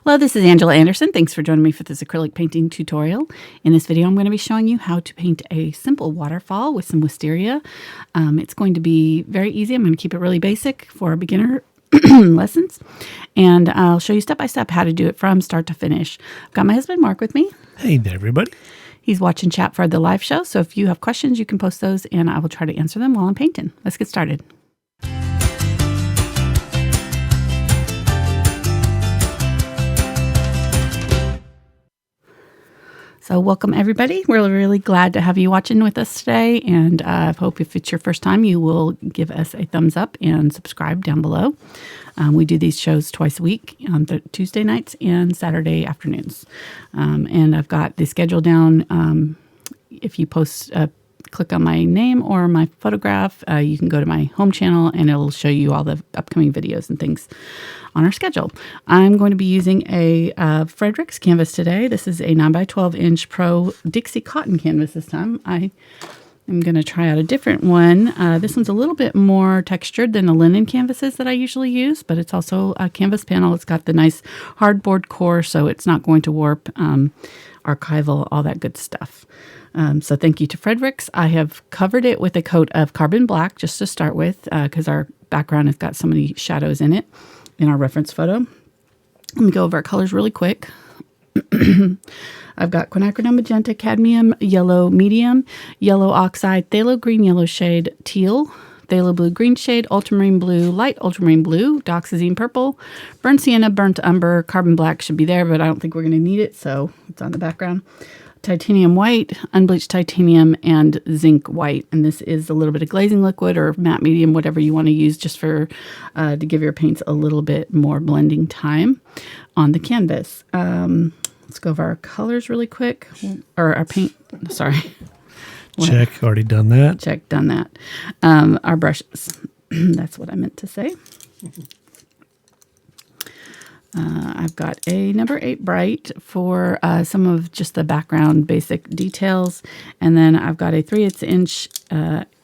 Hello, this is Angela Anderson. Thanks for joining me for this acrylic painting tutorial. In this video, I'm going to be showing you how to paint a simple waterfall with some wisteria. It's going to be very easy. I'm going to keep it really basic for beginner lessons. And I'll show you step by step how to do it from start to finish. I've got my husband, Mark, with me. Hey there, everybody. He's watching chat for the live show. So if you have questions, you can post those and I will try to answer them while I'm painting. Let's get started. So welcome, everybody. We're really glad to have you watching with us today. And I hope if it's your first time, you will give us a thumbs up and subscribe down below. We do these shows twice a week on Tuesday nights and Saturday afternoons. And I've got the schedule down. If you click on my name or my photograph, you can go to my home channel and it'll show you all the upcoming videos and things on our schedule. I'm going to be using a Fredrix canvas today. This is a 9x12 inch Pro Dixie cotton canvas this time. I'm going to try out a different one. This one's a little bit more textured than the linen canvases that I usually use, but it's also a canvas panel. It's got the nice hardboard core, so it's not going to warp, archival, all that good stuff. So thank you to Fredrix. I have covered it with a coat of carbon black just to start with, because our background has got so many shadows in it in our reference photo. Let me go over our colors really quick. I've got Quinacridone Magenta, Cadmium, Yellow Medium, Yellow Oxide, Phthalo Green Yellow Shade, Teal, Phthalo Blue Green Shade, Ultramarine Blue, Light Ultramarine Blue, Dioxazine Purple, Burnt Sienna, Burnt Umber, Carbon Black should be there, but I don't think we're going to need it, so it's on the background. Titanium White, Unbleached Titanium, and Zinc White. And this is a little bit of glazing liquid or matte medium, whatever you want to use, just for to give your paints a little bit more blending time on the canvas. Let's go over our colors really quick. Or our paint, sorry. Check, already done that. Check, done that. Our brushes. That's what I meant to say. I've got a number 8 bright for some of just the background basic details. And then I've got a 3/8 inch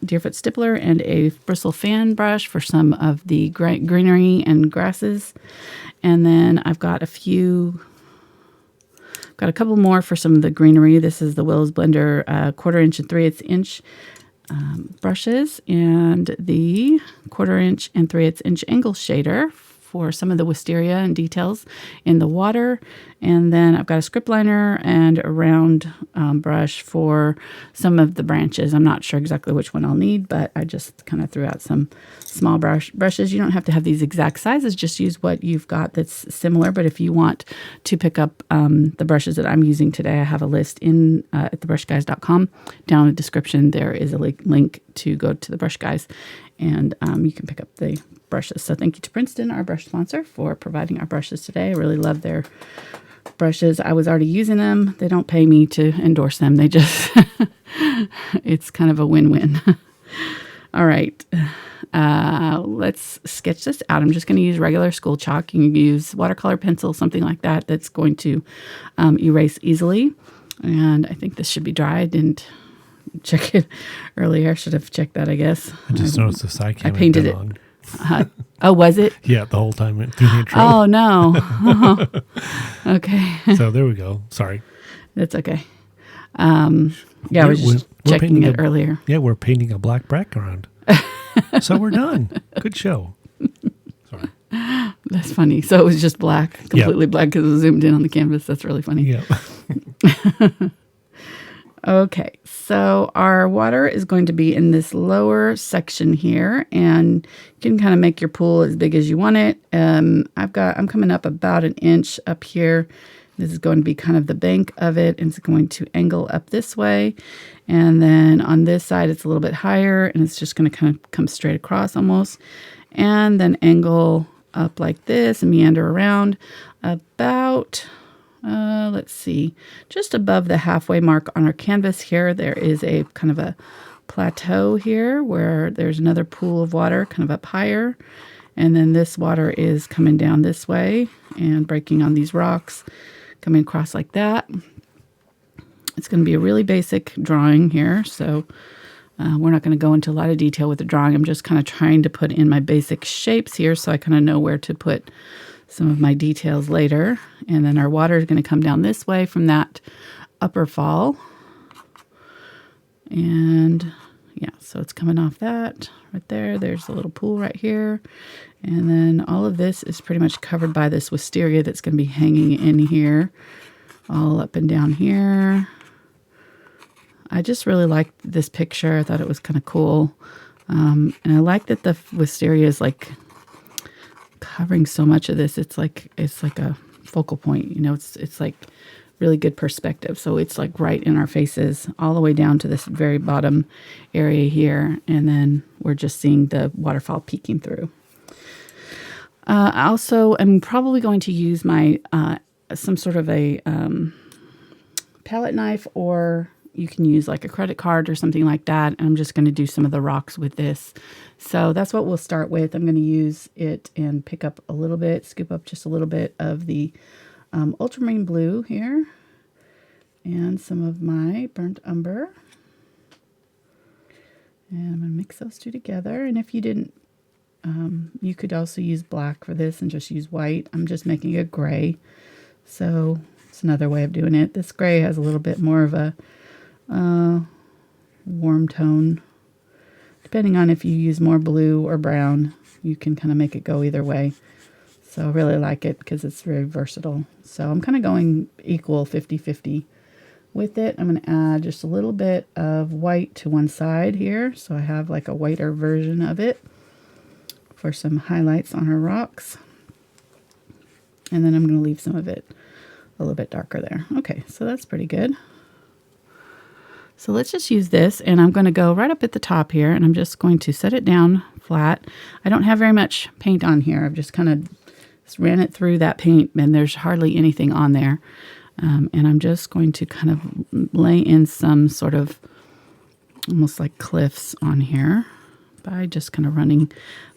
Deerfoot Stippler and a Bristle fan brush for some of the greenery and grasses. And then I've got a couple more for some of the greenery. This is the Willows Blender 1/4 inch and 3/8 inch brushes, and the 1/4 inch and 3/8 inch angle shader for some of the wisteria and details in the water. And then I've got a script liner and a round brush for some of the branches. I'm not sure exactly which one I'll need, but I just kind of threw out some small brushes. You don't have to have these exact sizes, just use what you've got that's similar. But if you want to pick up the brushes that I'm using today, I have a list in at thebrushguys.com. Down in the description, there is a link to go to the Brush Guys, and you can pick up the brushes. So thank you to Princeton, our brush sponsor, for providing our brushes today. I really love their brushes. I was already using them. They don't pay me to endorse them. They just, it's kind of a win-win. All right. Let's sketch this out. I'm just going to use regular school chalk. You can use watercolor pencil, something like that, that's going to erase easily. And I think this should be dry. I didn't check it earlier. I should have checked that, I guess. I just noticed the side camera. I painted it. Oh, was it? Yeah, the whole time through the intro. Oh, no. Oh. Okay. So there we go. Sorry. That's okay. Yeah, I was just checking it earlier. Yeah, we're painting a black background. So we're done. Good show. Sorry. That's funny. So it was just black, completely black because it was zoomed in on the canvas. That's really funny. Yeah. Okay, so our water is going to be in this lower section here, and you can kind of make your pool as big as you want it. I'm coming up about an inch up here. This is going to be kind of the bank of it, and it's going to angle up this way. And then on this side, it's a little bit higher, and it's just going to kind of come straight across almost, and then angle up like this and meander around about... let's see, just above the halfway mark on our canvas here, there is a kind of a plateau here where there's another pool of water kind of up higher. And then this water is coming down this way and breaking on these rocks, coming across like that. It's going to be a really basic drawing here. So we're not going to go into a lot of detail with the drawing. I'm just kind of trying to put in my basic shapes here so I kind of know where to put some of my details later. And then our water is going to come down this way from that upper fall. And yeah, so it's coming off that right there. There's a little pool right here. And then all of this is pretty much covered by this wisteria that's going to be hanging in here, all up and down here. I just really liked this picture. I thought it was kind of cool. And I like that the wisteria is like covering so much of this. It's like a focal point, you know, it's like really good perspective. So it's like right in our faces all the way down to this very bottom area here. And then we're just seeing the waterfall peeking through. Also, I'm probably going to use my some sort of a palette knife, or you can use like a credit card or something like that. And I'm just going to do some of the rocks with this. So that's what we'll start with. I'm going to use it and pick up a little bit, scoop up just a little bit of the Ultramarine Blue here, and some of my burnt umber. And I'm going to mix those two together. And if you didn't, you could also use black for this and just use white. I'm just making a gray. So it's another way of doing it. This gray has a little bit more of a warm tone. Depending on if you use more blue or brown, you can kind of make it go either way. So I really like it because it's very versatile. So I'm kind of going equal 50-50 with it. I'm going to add just a little bit of white to one side here. So I have like a whiter version of it for some highlights on our rocks. And then I'm going to leave some of it a little bit darker there. Okay, so that's pretty good. So let's just use this, and I'm going to go right up at the top here, and I'm just going to set it down flat. I don't have very much paint on here. I've just kind of ran it through that paint, and there's hardly anything on there. And I'm just going to kind of lay in some sort of almost like cliffs on here by just kind of running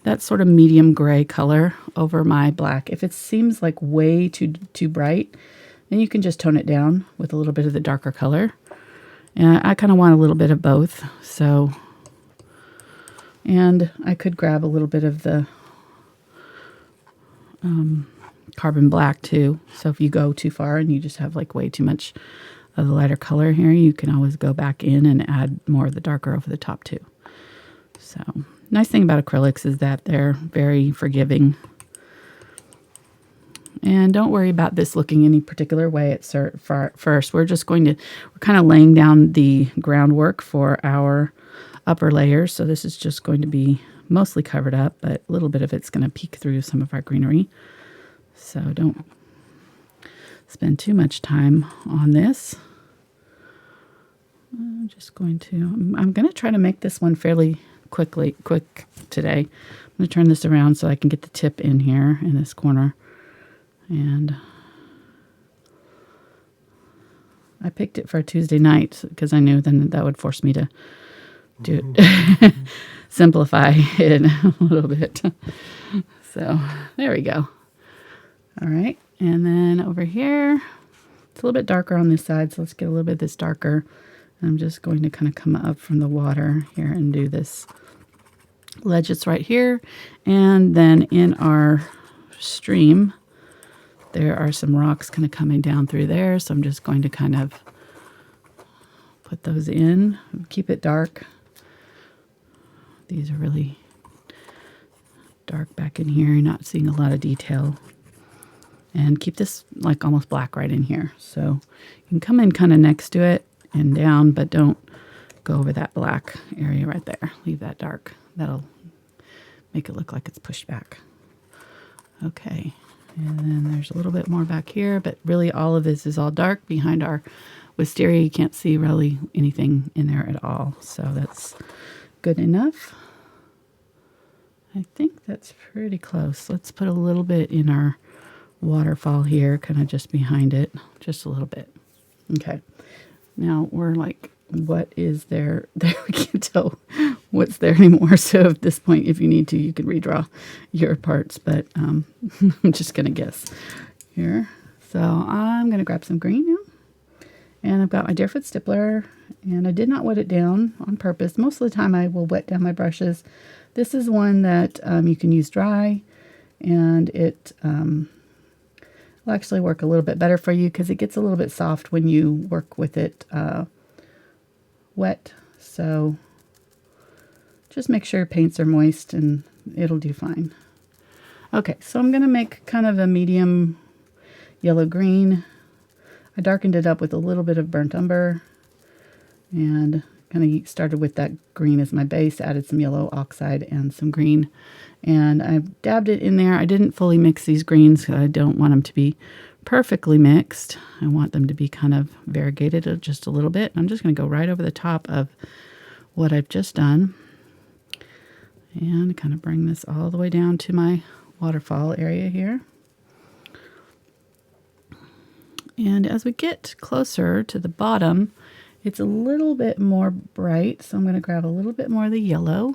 that sort of medium gray color over my black. If it seems like way too bright, then you can just tone it down with a little bit of the darker color. And I kind of want a little bit of both. So, and I could grab a little bit of the carbon black too. So if you go too far and you just have like way too much of the lighter color here, you can always go back in and add more of the darker over the top too. So nice thing about acrylics is that they're very forgiving. And don't worry about this looking any particular way at first. We're kind of laying down the groundwork for our upper layers. So this is just going to be mostly covered up, but a little bit of it's going to peek through some of our greenery. So don't spend too much time on this. I'm going to try to make this one fairly quick today. I'm going to turn this around so I can get the tip in here in this corner. And I picked it for a Tuesday night because I knew then that would force me to do it, simplify it a little bit. So there we go. All right. And then over here, it's a little bit darker on this side. So let's get a little bit of this darker. And I'm just going to kind of come up from the water here and do this ledge that's right here. And then in our stream, there are some rocks kind of coming down through there. So I'm just going to kind of put those in, keep it dark. These are really dark back in here. You're not seeing a lot of detail. And keep this like almost black right in here. So you can come in kind of next to it and down, but don't go over that black area right there. Leave that dark. That'll make it look like it's pushed back. Okay. And then there's a little bit more back here, but really all of this is all dark behind our wisteria. You can't see really anything in there at all. So that's good enough. I think that's pretty close. Let's put a little bit in our waterfall here, kind of just behind it, just a little bit. Okay. Now we're like, what is there? There we can't tell what's there anymore. So at this point, if you need to, you can redraw your parts, but I'm just going to guess here. So I'm going to grab some green now. And I've got my Deerfoot Stippler, and I did not wet it down on purpose. Most of the time I will wet down my brushes. This is one that you can use dry, and it will actually work a little bit better for you because it gets a little bit soft when you work with it wet. So just make sure your paints are moist and it'll do fine. Okay, so I'm going to make kind of a medium yellow-green. I darkened it up with a little bit of burnt umber and kind of started with that green as my base, added some yellow oxide and some green. And I dabbed it in there. I didn't fully mix these greens because I don't want them to be perfectly mixed. I want them to be kind of variegated just a little bit. I'm just going to go right over the top of what I've just done and kind of bring this all the way down to my waterfall area here. And as we get closer to the bottom, it's a little bit more bright, so I'm going to grab a little bit more of the yellow,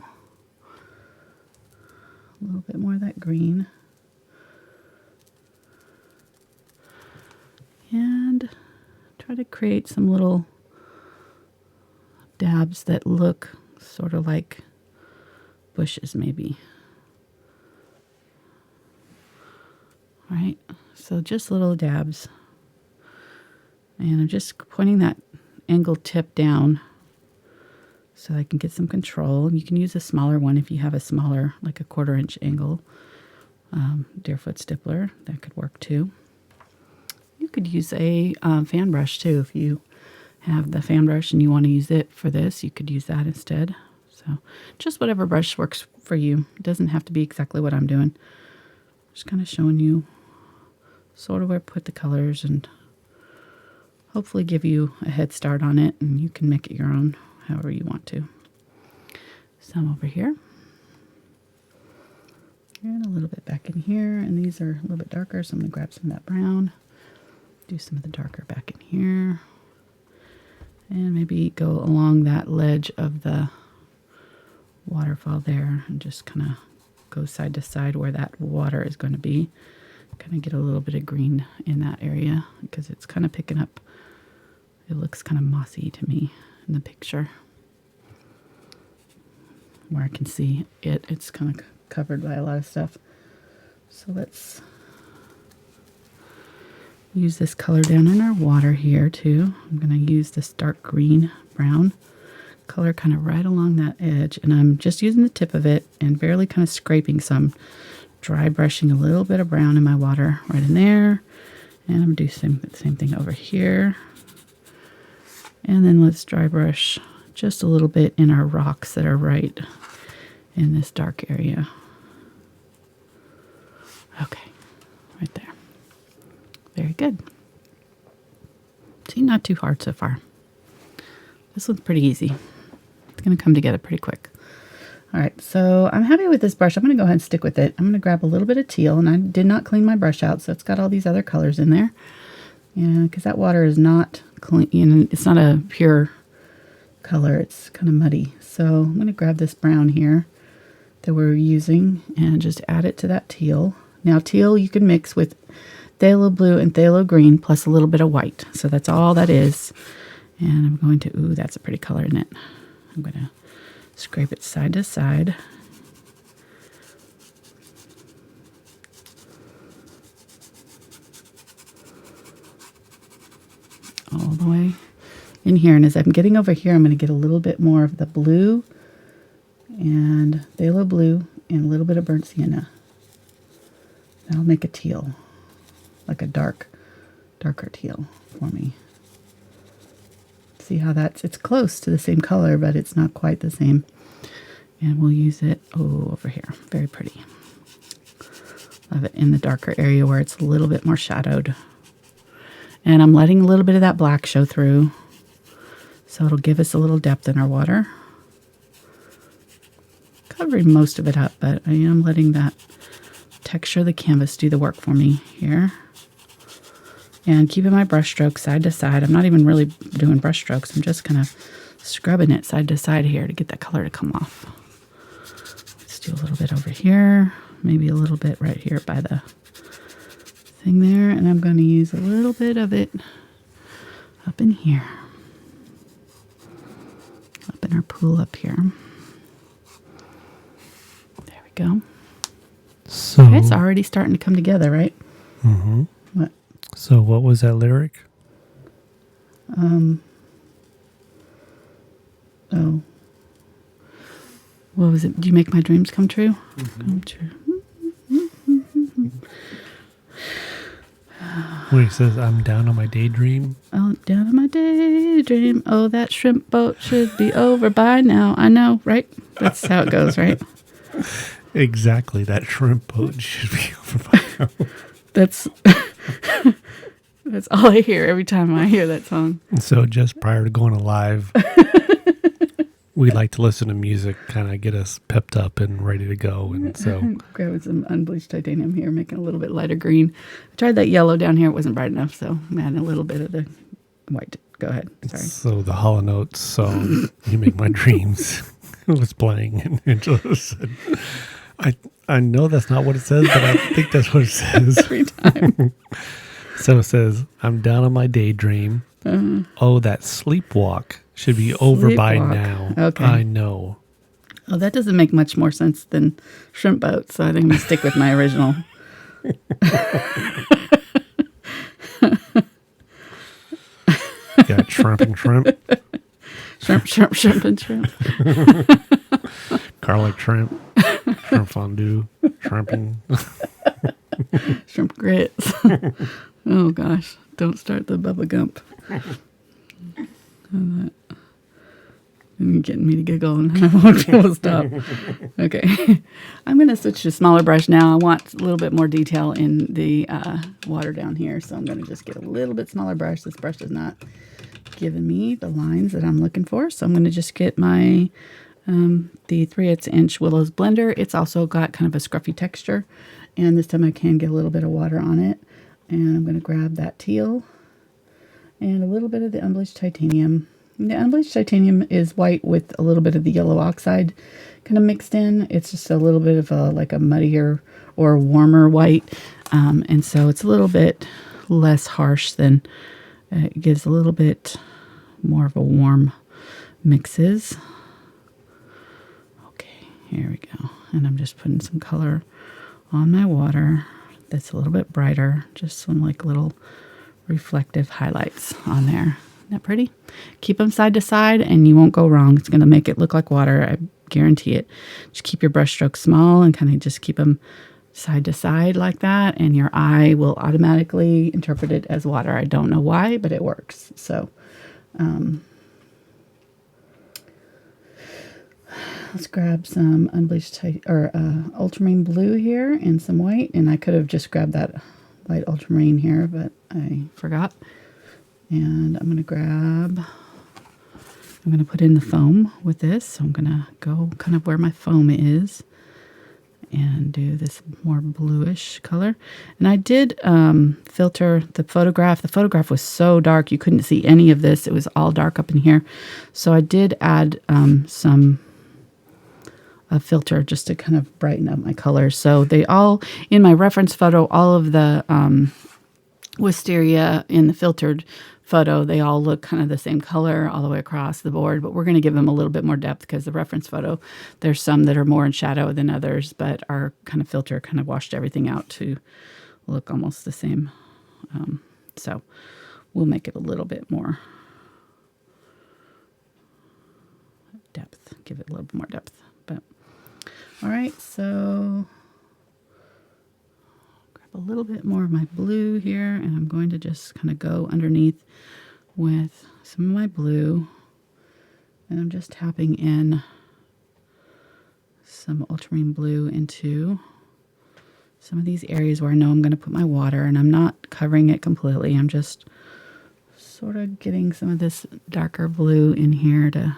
a little bit more of that green, and try to create some little dabs that look sort of like bushes maybe. All right, so just little dabs. And I'm just pointing that angled tip down so I can get some control. You can use a smaller one if you have a smaller, like a 1/4 inch angle Deerfoot Stippler. That could work too. You could use a fan brush too. If you have the fan brush and you want to use it for this, you could use that instead. So just whatever brush works for you. It doesn't have to be exactly what I'm doing. Just kind of showing you sort of where to put the colors and hopefully give you a head start on it, and you can make it your own however you want to. Some over here. And a little bit back in here, and these are a little bit darker, so I'm going to grab some of that brown. Do some of the darker back in here. And maybe go along that ledge of the waterfall there and just kind of go side to side where that water is going to be. Kind of get a little bit of green in that area because it's kind of picking up. It looks kind of mossy to me in the picture. Where I can see it, it's kind of covered by a lot of stuff. So let's use this color down in our water here too. I'm going to use this dark green brown color kind of right along that edge, and I'm just using the tip of it and barely kind of scraping some, dry brushing a little bit of brown in my water right in there. And I'm going to do the same thing over here. And then let's dry brush just a little bit in our rocks that are right in this dark area. Okay, right there. Very good. See, not too hard so far. This one's pretty easy. It's going to come together pretty quick. All right, so I'm happy with this brush. I'm going to go ahead and stick with it. I'm going to grab a little bit of teal, and I did not clean my brush out, so it's got all these other colors in there. And because that water is not clean, you know, it's not a pure color, it's kind of muddy. So I'm going to grab this brown here that we're using and just add it to that teal. Now teal you can mix with phthalo blue and phthalo green plus a little bit of white. So that's all that is. And I'm going to, ooh, that's a pretty color in it. I'm going to scrape it side to side. All the way in here. And as I'm getting over here, I'm going to get a little bit more of the blue and phthalo blue and a little bit of burnt sienna. That'll make a teal, like a darker teal for me. See how it's close to the same color, but it's not quite the same. And we'll use it, over here. Very pretty. Love it in the darker area where it's a little bit more shadowed. And I'm letting a little bit of that black show through, so it'll give us a little depth in our water. Covering most of it up, but I am letting that texture of the canvas do the work for me here. And keeping my brush strokes side to side. I'm not even really doing brush strokes. I'm just kind of scrubbing it side to side here to get that color to come off. Let's do a little bit over here. Maybe a little bit right here by the thing there. And I'm going to use a little bit of it up in here. Up in our pool up here. There we go. So Okay, it's already starting to come together, right? Mm-hmm. What? So what was that lyric? Oh. What was it? Do you make my dreams come true? Come true. When he says, I'm down on my daydream. Oh, down on my daydream. Oh, that shrimp boat should be over by now. I know, right? That's how it goes, right? Exactly. That shrimp boat should be over by now. That's that's all I hear every time I hear that song. So just prior to going live, we like to listen to music, kind of get us pepped up and ready to go. And so Grabbing some unbleached titanium here, making it a little bit lighter green. I tried that yellow down here. It wasn't bright enough, so I'm adding a little bit of the white. Go ahead. Sorry. So the Hall & Oates song, You Make My Dreams, was playing. And Angela said, I know that's not what it says, but I think that's what it says. Every time. So it says, I'm down on my daydream. Oh, that sleepwalk should be over by Sleepwalk. now. Okay. I know. Oh, that doesn't make much more sense than shrimp boat, so I think I'm going to stick with my original. Got shrimp and shrimp, Shrimp, and shrimp. garlic shrimp, shrimp fondue, shrimping. Shrimp grits. Oh, gosh. Don't start the Bubba Gump. You're getting me to giggle and I won't be able to stop. Okay. I'm going to switch to a smaller brush now. I want a little bit more detail in the water down here, so I'm going to just get a little bit smaller brush. This brush is not giving me the lines that I'm looking for, so I'm going to just get my the 3/8 inch Willow's blender. It's also got kind of a scruffy texture, and this time I can get a little bit of water on it. And I'm going to grab that teal and a little bit of the unbleached titanium. The unbleached titanium is white with a little bit of the yellow oxide kind of mixed in. It's just a little bit of like a muddier or warmer white. And so it's a little bit less harsh than, it gives a little bit more of a warm mixes. Okay, here we go. And I'm just putting some color on my water that's a little bit brighter. Just some like little reflective highlights on there. Isn't that pretty? Keep them side to side and you won't go wrong. It's going to make it look like water. I guarantee it. Just keep your brush strokes small and kind of just keep them side to side like that. And your eye will automatically interpret it as water. I don't know why, but it works. So let's grab some unbleached ultramarine blue here and some white. And I could have just grabbed that light ultramarine here, but I forgot. And I'm going to put in the foam with this. So I'm going to go kind of where my foam is and do this more bluish color. And I did filter the photograph. The photograph was so dark you couldn't see any of this. It was all dark up in here. So I did add some filter just to kind of brighten up my colors. So they all, in my reference photo, all of the Wisteria in the filtered photo, they all look kind of the same color all the way across the board, but we're going to give them a little bit more depth because the reference photo, there's some that are more in shadow than others, but our kind of filter kind of washed everything out to look almost the same. So we'll make it a little bit more depth, give it a little bit more depth. But all right, so grab a little bit more of my blue here, and I'm going to just kind of go underneath with some of my blue, and I'm just tapping in some ultramarine blue into some of these areas where I know I'm going to put my water, and I'm not covering it completely. I'm just sort of getting some of this darker blue in here to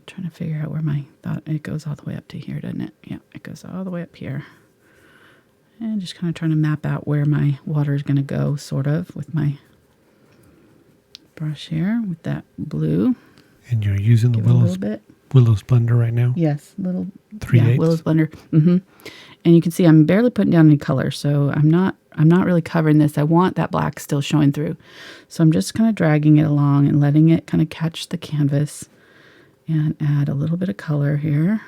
trying to figure out where my thought, it goes all the way up to here, doesn't it? Yeah, it goes all the way up here. And just kind of trying to map out where my water is going to go, sort of, with my brush here with that blue. And you're using the Willow's blender right now? Yes, little 3/8. Willow's blender. And you can see I'm barely putting down any color, so I'm not really covering this. I want that black still showing through. So I'm just kind of dragging it along and letting it kind of catch the canvas and add a little bit of color here.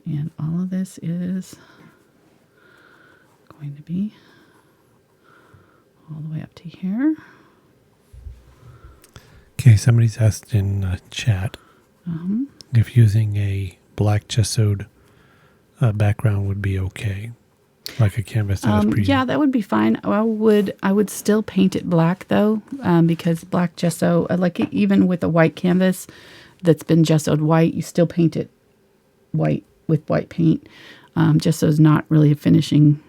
And all of this is going to be all the way up to here. Okay, somebody's asked in chat if using a black gessoed background would be okay, like a canvas that was yeah, that would be fine. I would still paint it black though, because black gesso, like even with a white canvas that's been gessoed white, you still paint it white with white paint. Gesso is not really a finishing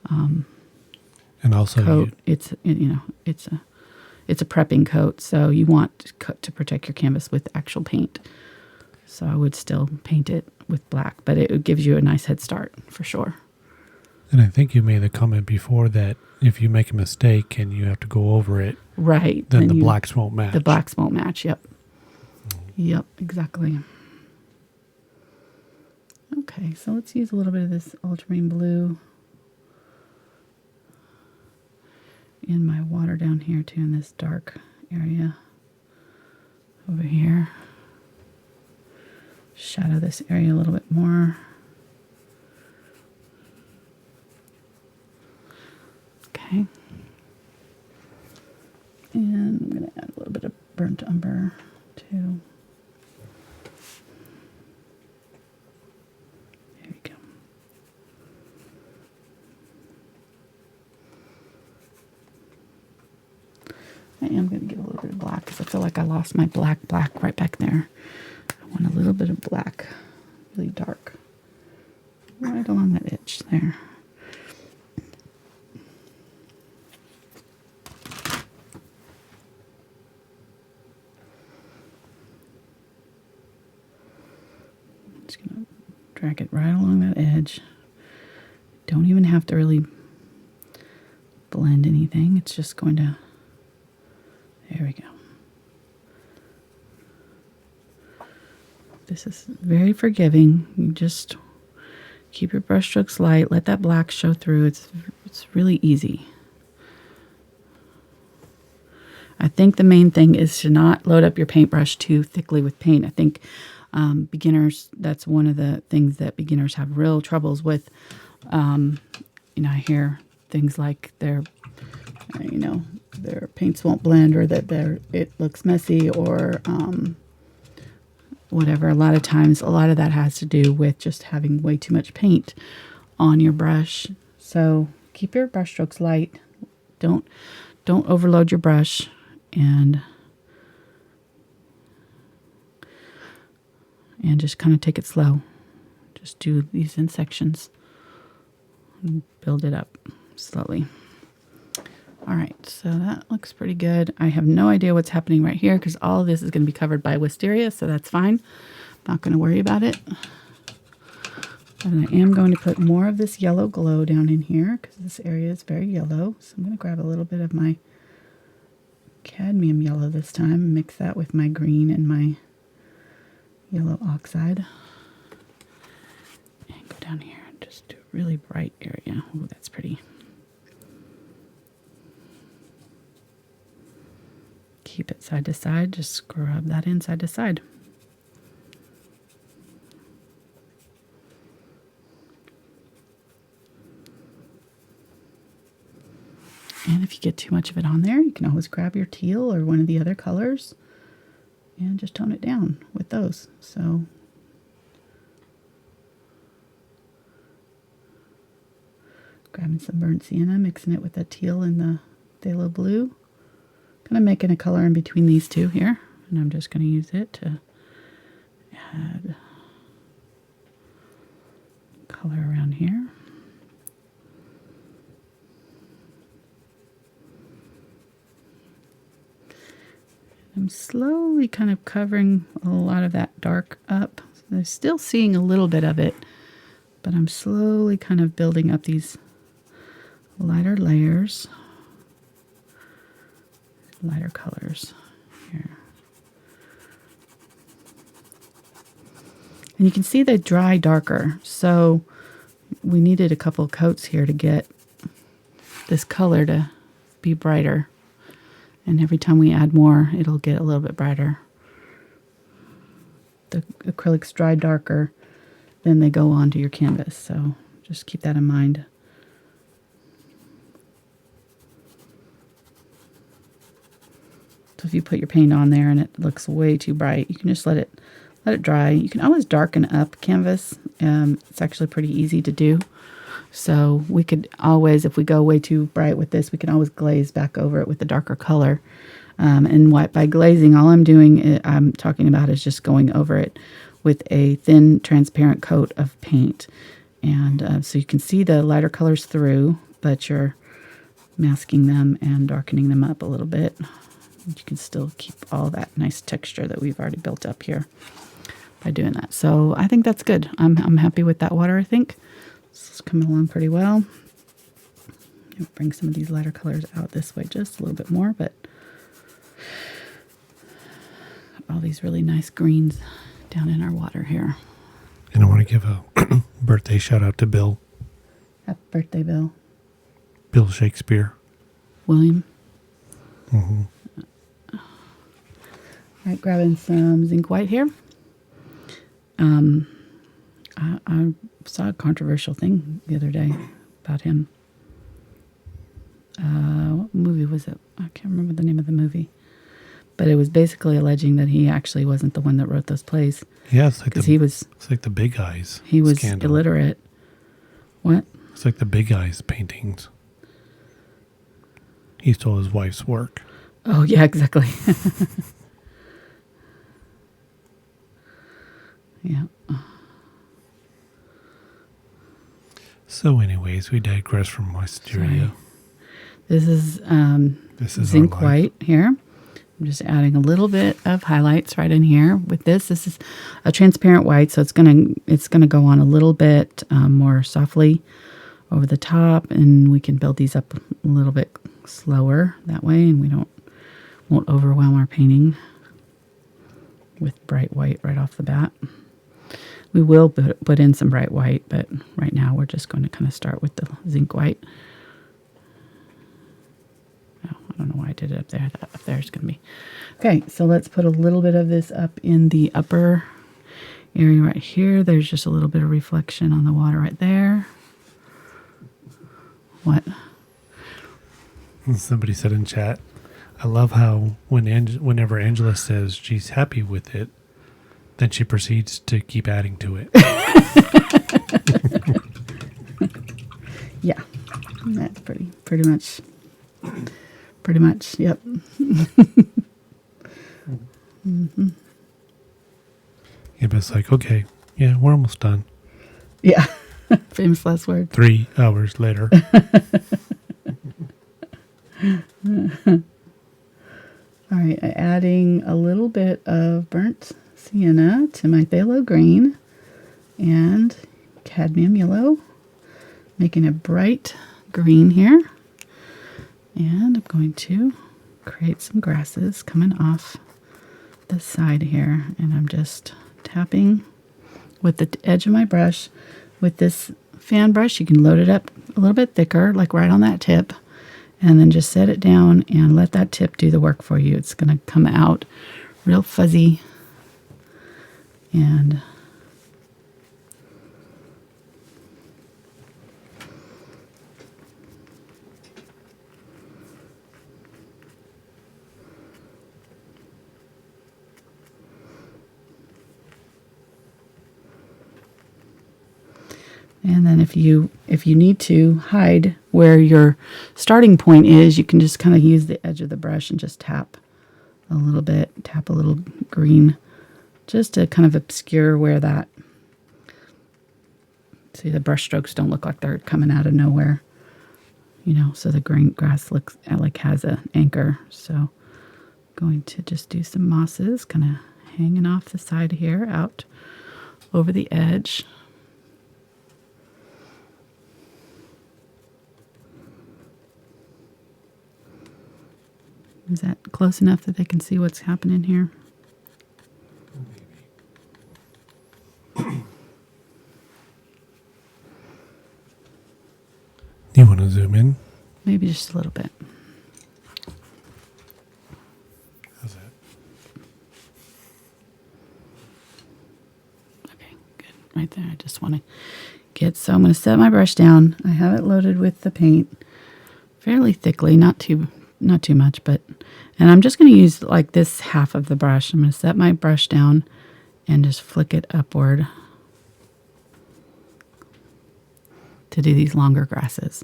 and also coat. It's a prepping coat, so you want to protect your canvas with actual paint. So I would still paint it with black, but it gives you a nice head start for sure. And I think you made the comment before that if you make a mistake and you have to go over it, right, then the blacks won't match. The blacks won't match. Yep. Yep. Exactly. Okay, so let's use a little bit of this ultramarine blue in my water down here too, in this dark area over here. Shadow this area a little bit more. Okay. And I'm going to add a little bit of burnt umber too. There we go. I am going to get a little bit of black because I feel like I lost my black right back there. I want a little bit of black, really dark, right along that edge there. I'm just going to drag it right along that edge. Don't even have to really blend anything. It's just going to, there we go. This is very forgiving. You just keep your brush strokes light. Let that black show through. It's really easy. I think the main thing is to not load up your paintbrush too thickly with paint. I think beginners, that's one of the things that beginners have real troubles with. I hear things like their paints won't blend, or that it looks messy, or whatever. A lot of times, a lot of that has to do with just having way too much paint on your brush. So keep your brush strokes light. Don't overload your brush, and just kind of take it slow. Just do these in sections and build it up slowly. All right, so that looks pretty good. I have no idea what's happening right here because all of this is going to be covered by wisteria, so that's fine. Not going to worry about it. And I am going to put more of this yellow glow down in here because this area is very yellow. So I'm going to grab a little bit of my cadmium yellow this time and mix that with my green and my yellow oxide. And go down here and just do a really bright area. Oh, that's pretty. Keep it side to side. Just scrub that in side to side. And if you get too much of it on there, you can always grab your teal or one of the other colors and just tone it down with those. So grabbing some burnt sienna, mixing it with the teal and the phthalo blue. Kind of making a color in between these two here, and I'm just going to use it to add color around here. I'm slowly kind of covering a lot of that dark up. I'm still seeing a little bit of it, but I'm slowly kind of building up these lighter layers. Lighter colors here. And you can see they dry darker. So we needed a couple of coats here to get this color to be brighter. And every time we add more, it'll get a little bit brighter. The acrylics dry darker, then they go onto your canvas. So just keep that in mind. So if you put your paint on there and it looks way too bright, you can just let it dry. You can always darken up canvas. It's actually pretty easy to do. So we could always, if we go way too bright with this, we can always glaze back over it with a darker color. And by glazing, all I'm talking about is just going over it with a thin, transparent coat of paint. And so you can see the lighter colors through, but you're masking them and darkening them up a little bit. You can still keep all that nice texture that we've already built up here by doing that. So I think that's good. I'm happy with that water, I think. It's coming along pretty well. I'll bring some of these lighter colors out this way just a little bit more, but all these really nice greens down in our water here. And I want to give a birthday shout out to Bill. Happy birthday, Bill. Bill Shakespeare. William. Mm-hmm. All right, grabbing some Zinc White here. I saw a controversial thing the other day about him. What movie was it? I can't remember the name of the movie. But it was basically alleging that he actually wasn't the one that wrote those plays. Yeah, it's like it's like the Big Eyes. He was scandal. illiterate. What? It's like the Big Eyes paintings. He stole his wife's work. Oh yeah, exactly. Yeah. So, anyways, we digress from Wisteria. This is Zinc White here. I'm just adding a little bit of highlights right in here with this. This is a transparent white, so it's gonna go on a little bit more softly over the top, and we can build these up a little bit slower that way, and we won't overwhelm our painting with bright white right off the bat. We will put in some bright white, but right now we're just going to kind of start with the Zinc White. Oh, I don't know why I did it up there. That up there is going to be... Okay, so let's put a little bit of this up in the upper area right here. There's just a little bit of reflection on the water right there. What? Somebody said in chat, I love how whenever Angela says she's happy with it, then she proceeds to keep adding to it. Yeah, that's pretty much, yep. Mm-hmm. Yeah, but it's like, okay, yeah, we're almost done. Yeah, famous last word. 3 hours later. All right, adding a little bit of burnt sienna to my phthalo green and cadmium yellow, making a bright green here. And I'm going to create some grasses coming off the side here, and I'm just tapping with the edge of my brush with this fan brush. You can load it up a little bit thicker, like right on that tip, and then just set it down and let that tip do the work for you. It's going to come out real fuzzy and then if you need to hide where your starting point is, you can just kind of use the edge of the brush and just tap a little bit, tap a little green, just to kind of obscure where that, see, the brush strokes don't look like they're coming out of nowhere, so the green grass looks like has an anchor. So I'm going to just do some mosses kind of hanging off the side here, out over the edge. Is that close enough that they can see what's happening here? Do you want to zoom in? Maybe just a little bit. How's that? Okay, good. Right there. I just want to so I'm going to set my brush down. I have it loaded with the paint fairly thickly, not too not too much, but, and I'm just going to use like this half of the brush. I'm going to set my brush down and just flick it upward to do these longer grasses.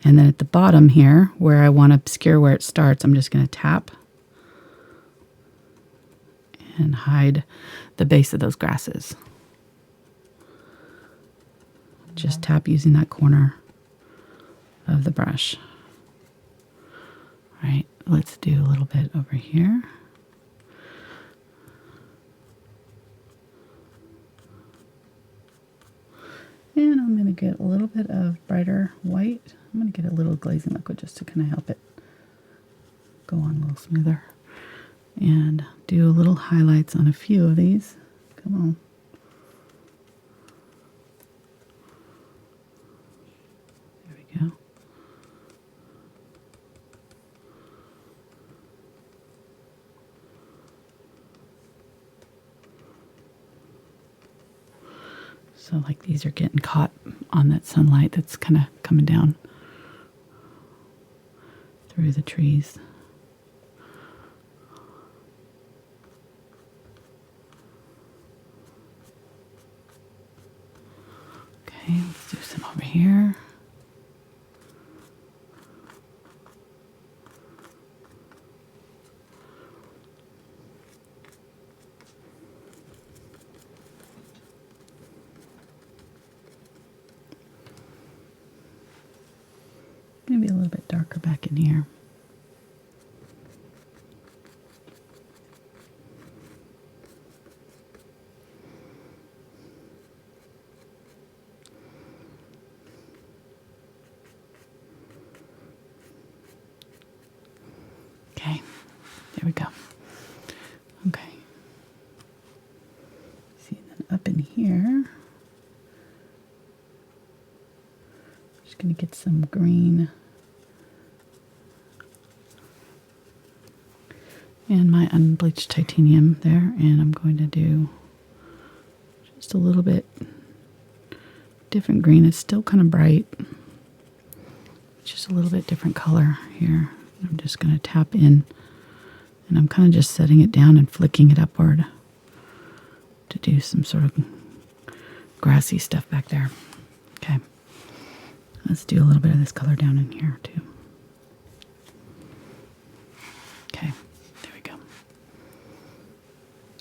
And then at the bottom here, where I want to obscure where it starts, I'm just going to tap and hide the base of those grasses. Just tap using that corner of the brush. All right, let's do a little bit over here. And I'm going to get a little bit of brighter white. I'm going to get a little glazing liquid just to kind of help it go on a little smoother. And do a little highlights on a few of these. Come on. There we go. So like these are getting caught on that sunlight that's kind of coming down through the trees. Okay, let's do some over here. Maybe a little bit darker back in here. Okay, there we go. Okay. See, then up in here, just going to get some green and my unbleached titanium there, and I'm going to do just a little bit different green. It's still kind of bright, just a little bit different color here. I'm just going to tap in, and I'm kind of just setting it down and flicking it upward to do some sort of grassy stuff back there. Okay, let's do a little bit of this color down in here too. Okay, there we go.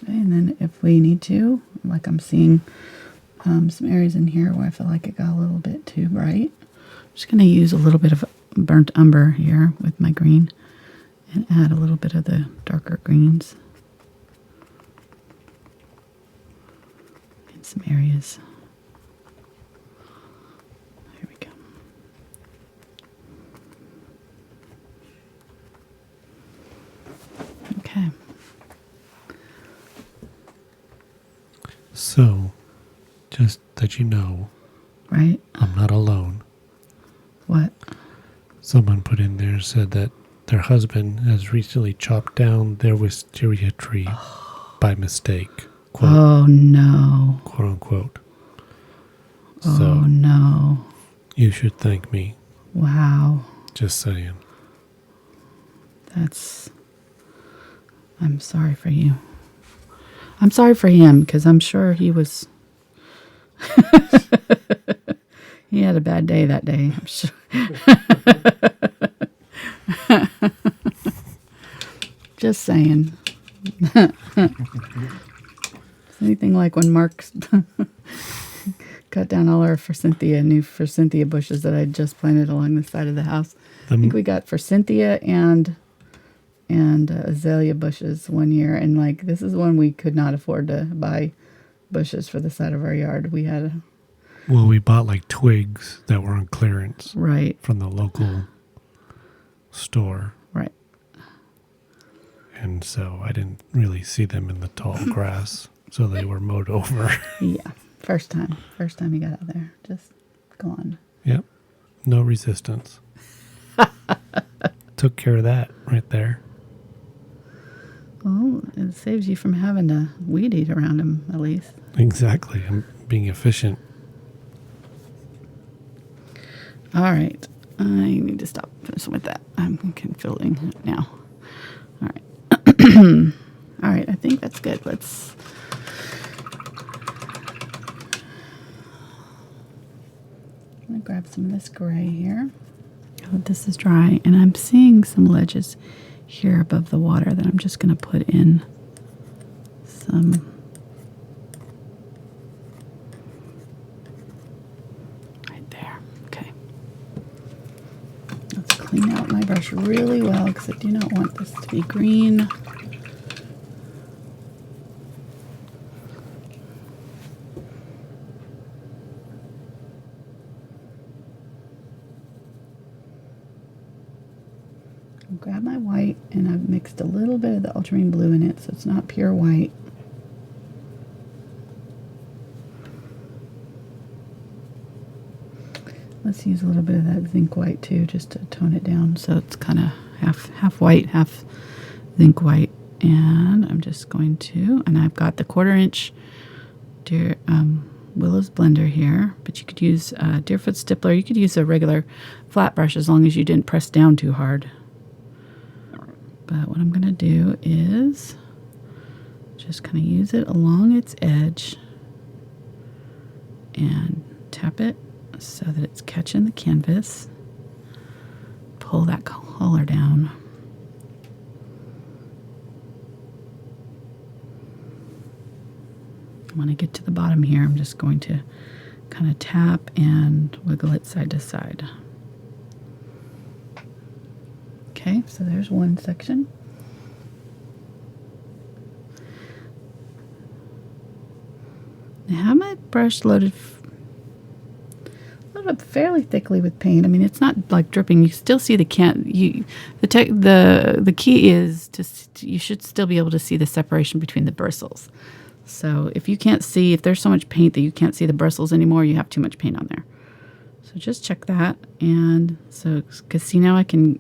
And then if we need to, like I'm seeing some areas in here where I feel like it got a little bit too bright, I'm just going to use a little bit of burnt umber here with my green and add a little bit of the darker greens in some areas. There we go. Okay. So, just that you know, Right? I'm not alone. What? Someone put in there, said that their husband has recently chopped down their wisteria tree by mistake, quote, Oh no. quote unquote. Oh So no. you should thank me. Wow. Just saying. I'm sorry for you. I'm sorry for him because I'm sure he was. He had a bad day that day, I'm sure. Just saying. It's anything like when Mark cut down all our new forsythia bushes that I just planted along the side of the house. I think we got forsythia and azalea bushes one year, and like this is one we could not afford to buy bushes for the side of our yard. We had Well, we bought like twigs that were on clearance right, from the local store. right. And so I didn't really see them in the tall grass. So they were mowed over. Yeah, first time he got out there, just gone. Yep. No resistance. Took care of that right there. Well, it saves you from having to weed eat around him, at least. Exactly. I'm being efficient. All right. I need to stop messing with that. I'm filling it now. All right. All right, I think that's good. I'm going to grab some of this gray here. Oh, this is dry, and I'm seeing some ledges here above the water that I'm just going to put in some right there. Okay. Let's clean out my brush really well because I do not want this to be green. Grab my white, and I've mixed a little bit of the ultramarine blue in it, so it's not pure white. Let's use a little bit of that zinc white too, just to tone it down, so it's kind of half white, half zinc white. And I'm just going to, and I've got the 1/4 inch Willow's blender here, but you could use Deerfoot Stippler. You could use a regular flat brush as long as you didn't press down too hard. But what I'm going to do is just kind of use it along its edge and tap it so that it's catching the canvas. Pull that color down. When I get to the bottom here, I'm just going to kind of tap and wiggle it side to side. Okay, so there's one section. I have my brush loaded up fairly thickly with paint. I mean, it's not like dripping. You still see the the key is you should still be able to see the separation between the bristles. So if you can't see, if there's so much paint that you can't see the bristles anymore, you have too much paint on there. So just check that. And so, because see now I can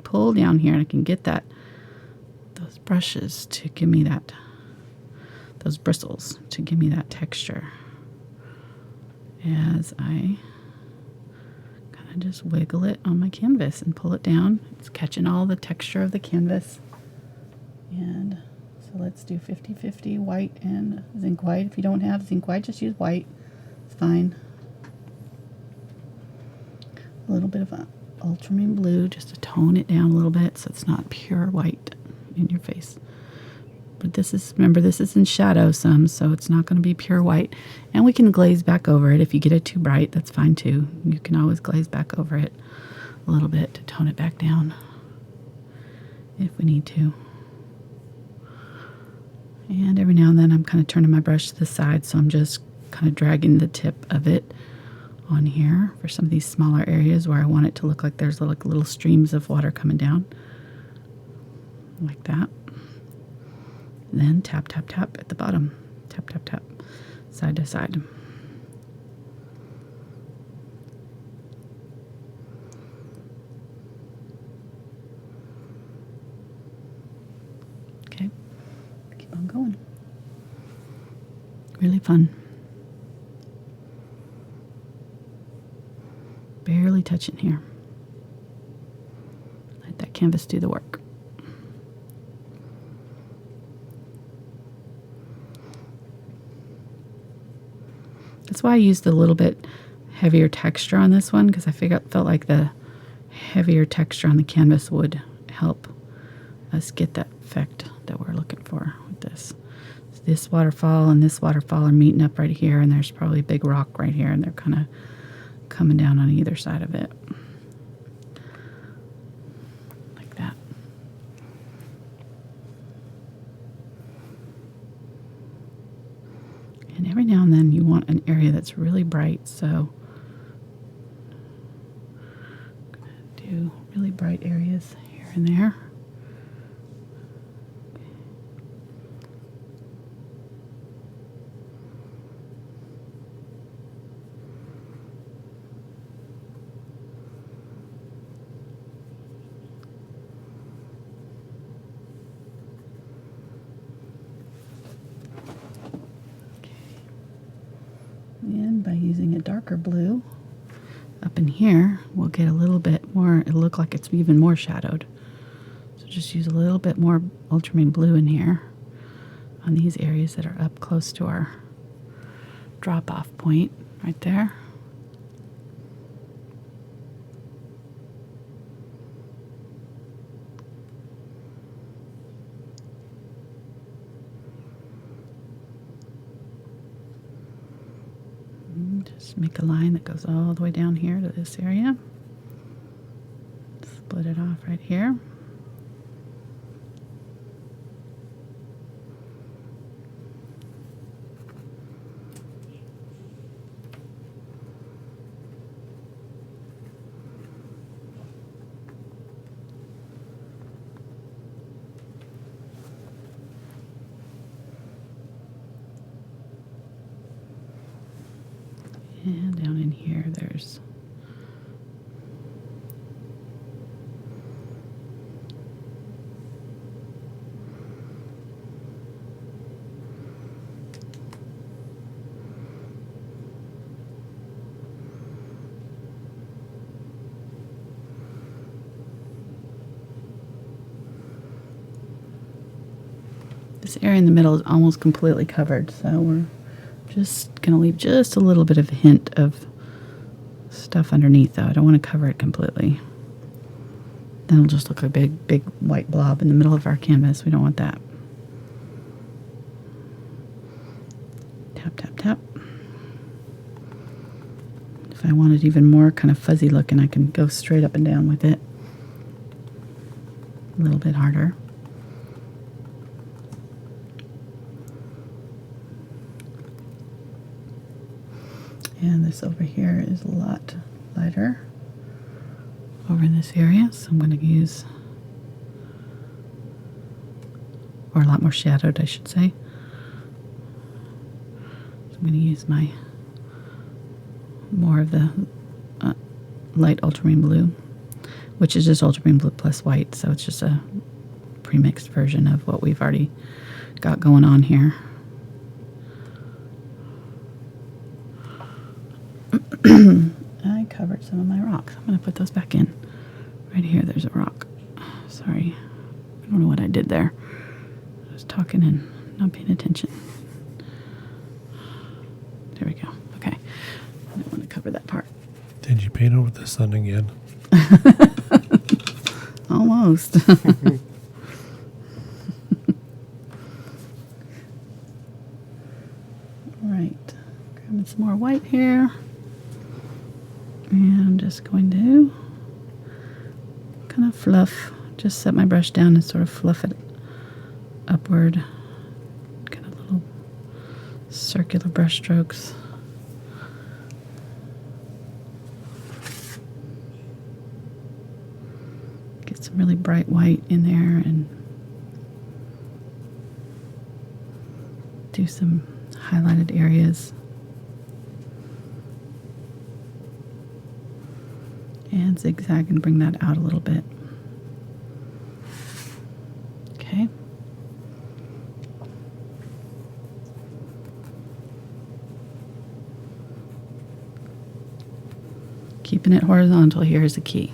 pull down here and I can get those brushes to give me those bristles to give me that texture as I kind of just wiggle it on my canvas and pull it down. It's catching all the texture of the canvas. And so let's do 50-50 white and zinc white. If you don't have zinc white, just use white. It's fine. A little bit of ultramarine blue just to tone it down a little bit so it's not pure white in your face. But remember, this is in shadow some, so it's not going to be pure white. And we can glaze back over it. If you get it too bright, that's fine too. You can always glaze back over it a little bit to tone it back down if we need to. And every now and then I'm kind of turning my brush to the side, so I'm just kind of dragging the tip of it on here for some of these smaller areas where I want it to look like there's little streams of water coming down. Like that. And then tap, tap, tap at the bottom. Tap, tap, tap. Side to side. Okay. Keep on going. Really fun. Barely touching here. Let that canvas do the work. That's why I used a little bit heavier texture on this one, because I felt like the heavier texture on the canvas would help us get that effect that we're looking for with this. So this waterfall and this waterfall are meeting up right here, and there's probably a big rock right here, and they're kind of coming down on either side of it. Like that. And every now and then you want an area that's really bright, so I'm going to do really bright areas here and there. And by using a darker blue, up in here, we'll get a little bit more, it'll look like it's even more shadowed. So just use a little bit more ultramarine blue in here on these areas that are up close to our drop-off point right there. Just make a line that goes all the way down here to this area. Split it off right here. And down in here, there's this area in the middle is almost completely covered, so we're just going to leave just a little bit of a hint of stuff underneath, though. I don't want to cover it completely. Then it'll just look like a big white blob in the middle of our canvas. We don't want that. Tap, tap, tap. If I want it even more kind of fuzzy looking, I can go straight up and down with it. A little bit harder. And this over here is a lot lighter over in this area, so I'm going to use, or a lot more shadowed, I should say. So I'm going to use my more of the light ultramarine blue, which is just ultramarine blue plus white, so it's just a pre-mixed version of what we've already got going on here. I covered some of my rocks. I'm going to put those back in. Right here, there's a rock. Sorry. I don't know what I did there. I was talking and not paying attention. There we go. Okay. I don't want to cover that part. Did you paint over the sun again? Almost. All right. Grabbing some more white here. And I'm just going to kind of fluff, just set my brush down and sort of fluff it upward. Kind of little circular brush strokes. Get some really bright white in there and do some highlighted areas. And zigzag and bring that out a little bit. Okay. Keeping it horizontal here is the key.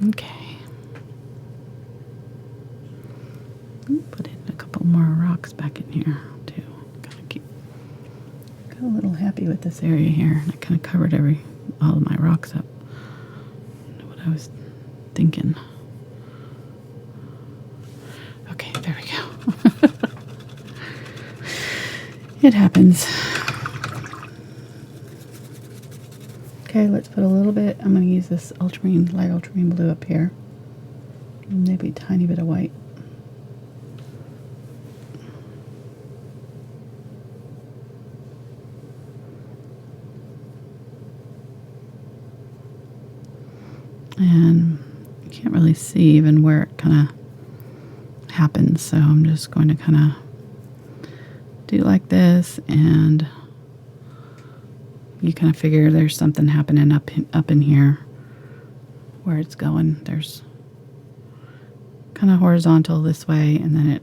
Okay. Put in a couple more rocks back in here too. Got a little happy with this area here. I kind of covered all of my rocks up. I know what I was thinking. Okay, there we go. It happens. Okay, let's put a little bit, I'm going to use this light ultramarine blue up here. Maybe a tiny bit of white. And you can't really see even where it kind of happens, so I'm just going to kind of do like this, and you kind of figure there's something happening up in here. where it's going. There's kind of horizontal this way, and then it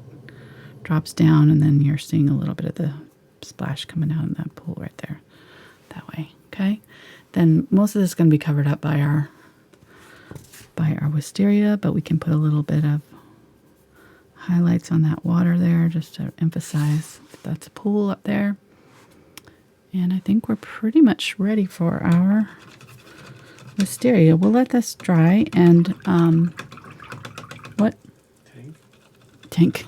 drops down, and then you're seeing a little bit of the splash coming out in that pool right there. That way, okay? Then most of this is going to be covered up by our wisteria, but we can put a little bit of highlights on that water there just to emphasize that's a pool up there. And I think we're pretty much ready for our wisteria. We'll let this dry and what? Tank.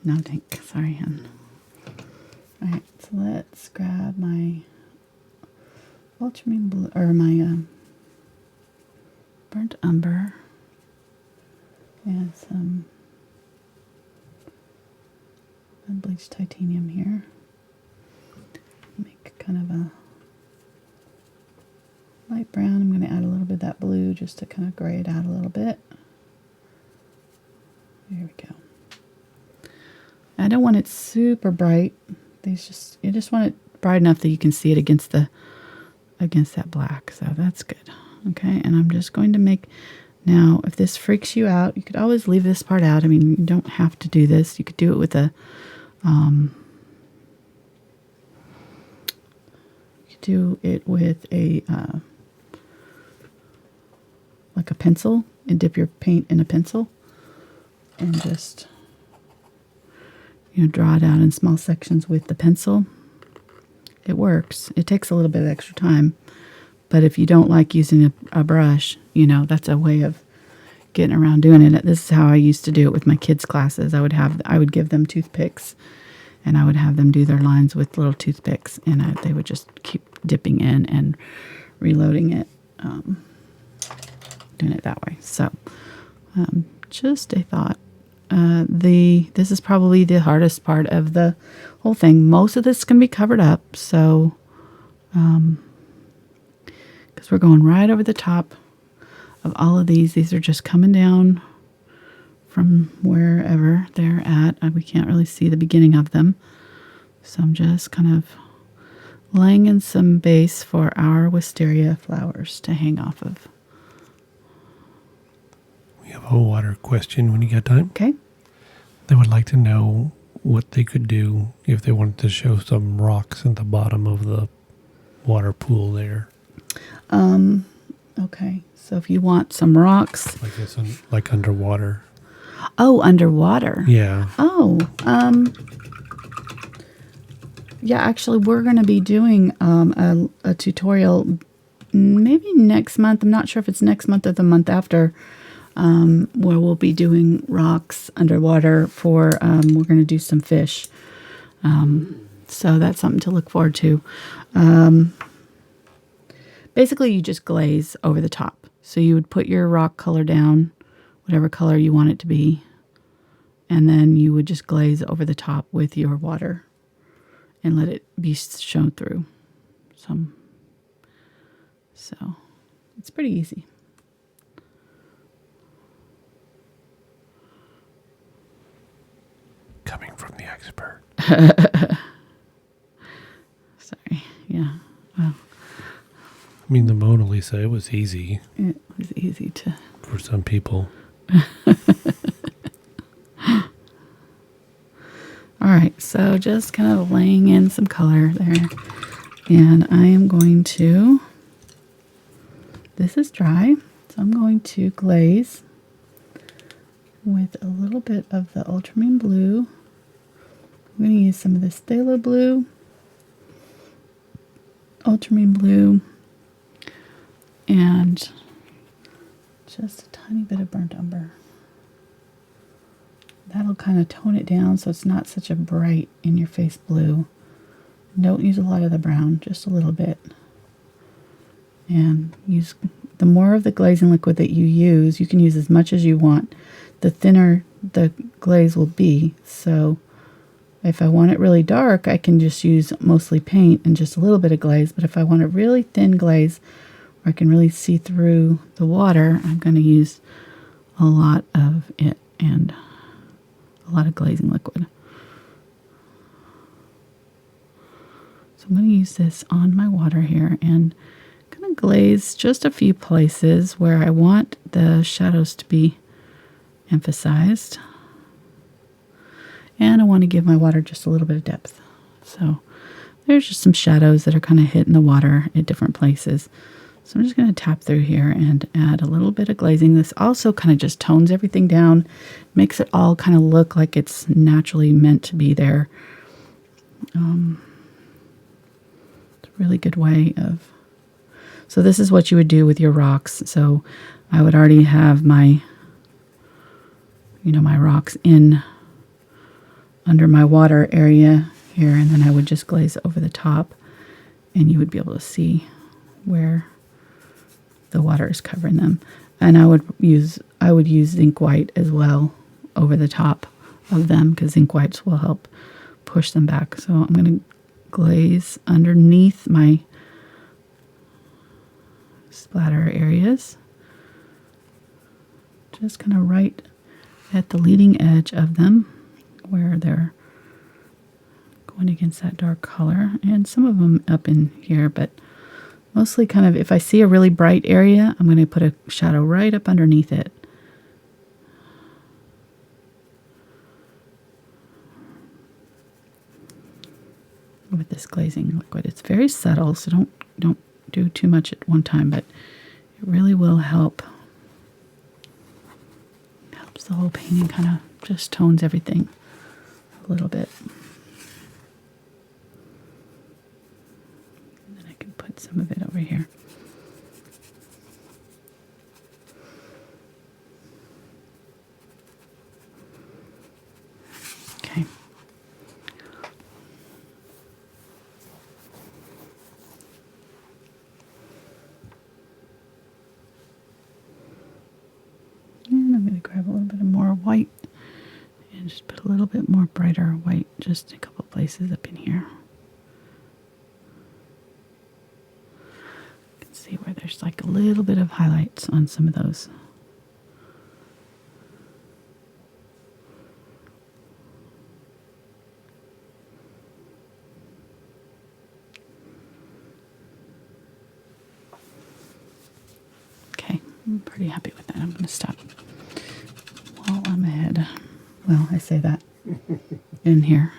No tank. Sorry, hon. All right, so let's grab my Ultramarine Blue, or my burnt umber, and some unbleached titanium here. Make kind of a light brown. I'm going to add a little bit of that blue just to kind of gray it out a little bit. There we go. I don't want it super bright. You just want it bright enough that you can see it against that black. So that's good. Okay, and I'm just going to make, now if this freaks you out, you could always leave this part out. I mean, you don't have to do this. You could do it with a like a pencil, and dip your paint in a pencil and just, draw it out in small sections with the pencil. It works. It takes a little bit of extra time, but if you don't like using a brush, that's a way of getting around doing it. This is how I used to do it with my kids' classes. I would give them toothpicks, and I would have them do their lines with little toothpicks, and they would just keep dipping in and reloading it, doing it that way. So, just a thought. This is probably the hardest part of the whole thing. Most of this is going to be covered up, so because we're going right over the top of all of these. These are just coming down from wherever they're at. We can't really see the beginning of them, so I'm just kind of laying in some base for our wisteria flowers to hang off of. We have a water question when you got time. Okay. They would like to know what they could do if they wanted to show some rocks at the bottom of the water pool there. Okay. So if you want some rocks. Like underwater. Oh, underwater. Yeah. Oh, yeah, actually we're going to be doing a tutorial maybe next month. I'm not sure if it's next month or the month after, where we'll be doing rocks underwater for, we're going to do some fish. So that's something to look forward to. Basically, you just glaze over the top. So you would put your rock color down, whatever color you want it to be, and then you would just glaze over the top with your water and let it be shown through. So it's pretty easy. Coming from the expert. Sorry. Yeah. Well, I mean, the Mona Lisa, it was easy. it was easy to... For some people. All right, so just kind of laying in some color there. And I am going to... This is dry, so I'm going to glaze with a little bit of the Ultramarine Blue. I'm going to use some of this Phthalo Blue, Ultramarine Blue, and just a tiny bit of burnt umber. That'll kind of tone it down so it's not such a bright in-your-face blue. Don't use a lot of the brown, just a little bit. And use the more of the glazing liquid that you use, you can use as much as you want. The thinner the glaze will be. So if I want it really dark, I can just use mostly paint and just a little bit of glaze. But if I want a really thin glaze, where I can really see through the water, I'm going to use a lot of it and a lot of glazing liquid. So I'm going to use this on my water here and kind to glaze just a few places where I want the shadows to be emphasized. And I want to give my water just a little bit of depth. So there's just some shadows that are kind of hitting the water at different places. So I'm just going to tap through here and add a little bit of glazing. This also kind of just tones everything down, makes it all kind of look like it's naturally meant to be there. It's a really good way of... So this is what you would do with your rocks. So I would already have my, my rocks in under my water area here, and then I would just glaze over the top, and you would be able to see where the water is covering them. And I would use Zinc White as well over the top of them, because Zinc Whites will help push them back. So I'm going to glaze underneath my splatter areas, just kind of right at the leading edge of them where they're going against that dark color, and some of them up in here, but mostly kind of, if I see a really bright area, I'm going to put a shadow right up underneath it. With this glazing liquid. It's very subtle, so don't do too much at one time, but it really will help. It helps the whole painting, kind of just tones everything a little bit. And then I can put some of it over here. Okay. And I'm going to grab a little bit more white and just put a little bit more brighter white just in a couple places up in here. You can see where there's like a little bit of highlights on some of those. Okay, I'm pretty happy with that. I'm going to stop while I'm ahead. Well, I say that. In here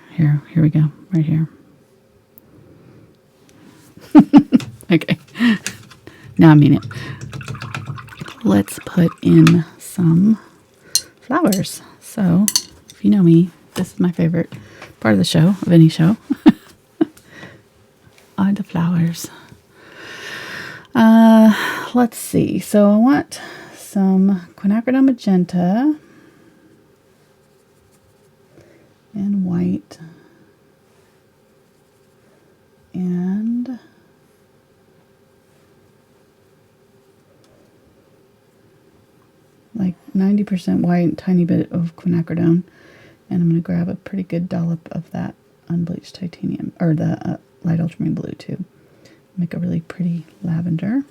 we go, right here. Okay, now I mean it. Let's put in some flowers. So, if you know me, this is my favorite part of the show, of any show, are the flowers. Let's see. So I want some Quinacridone Magenta and white and like 90% white, tiny bit of quinacridone, and I'm going to grab a pretty good dollop of that unbleached titanium, or the light ultramarine blue too. Make a really pretty lavender.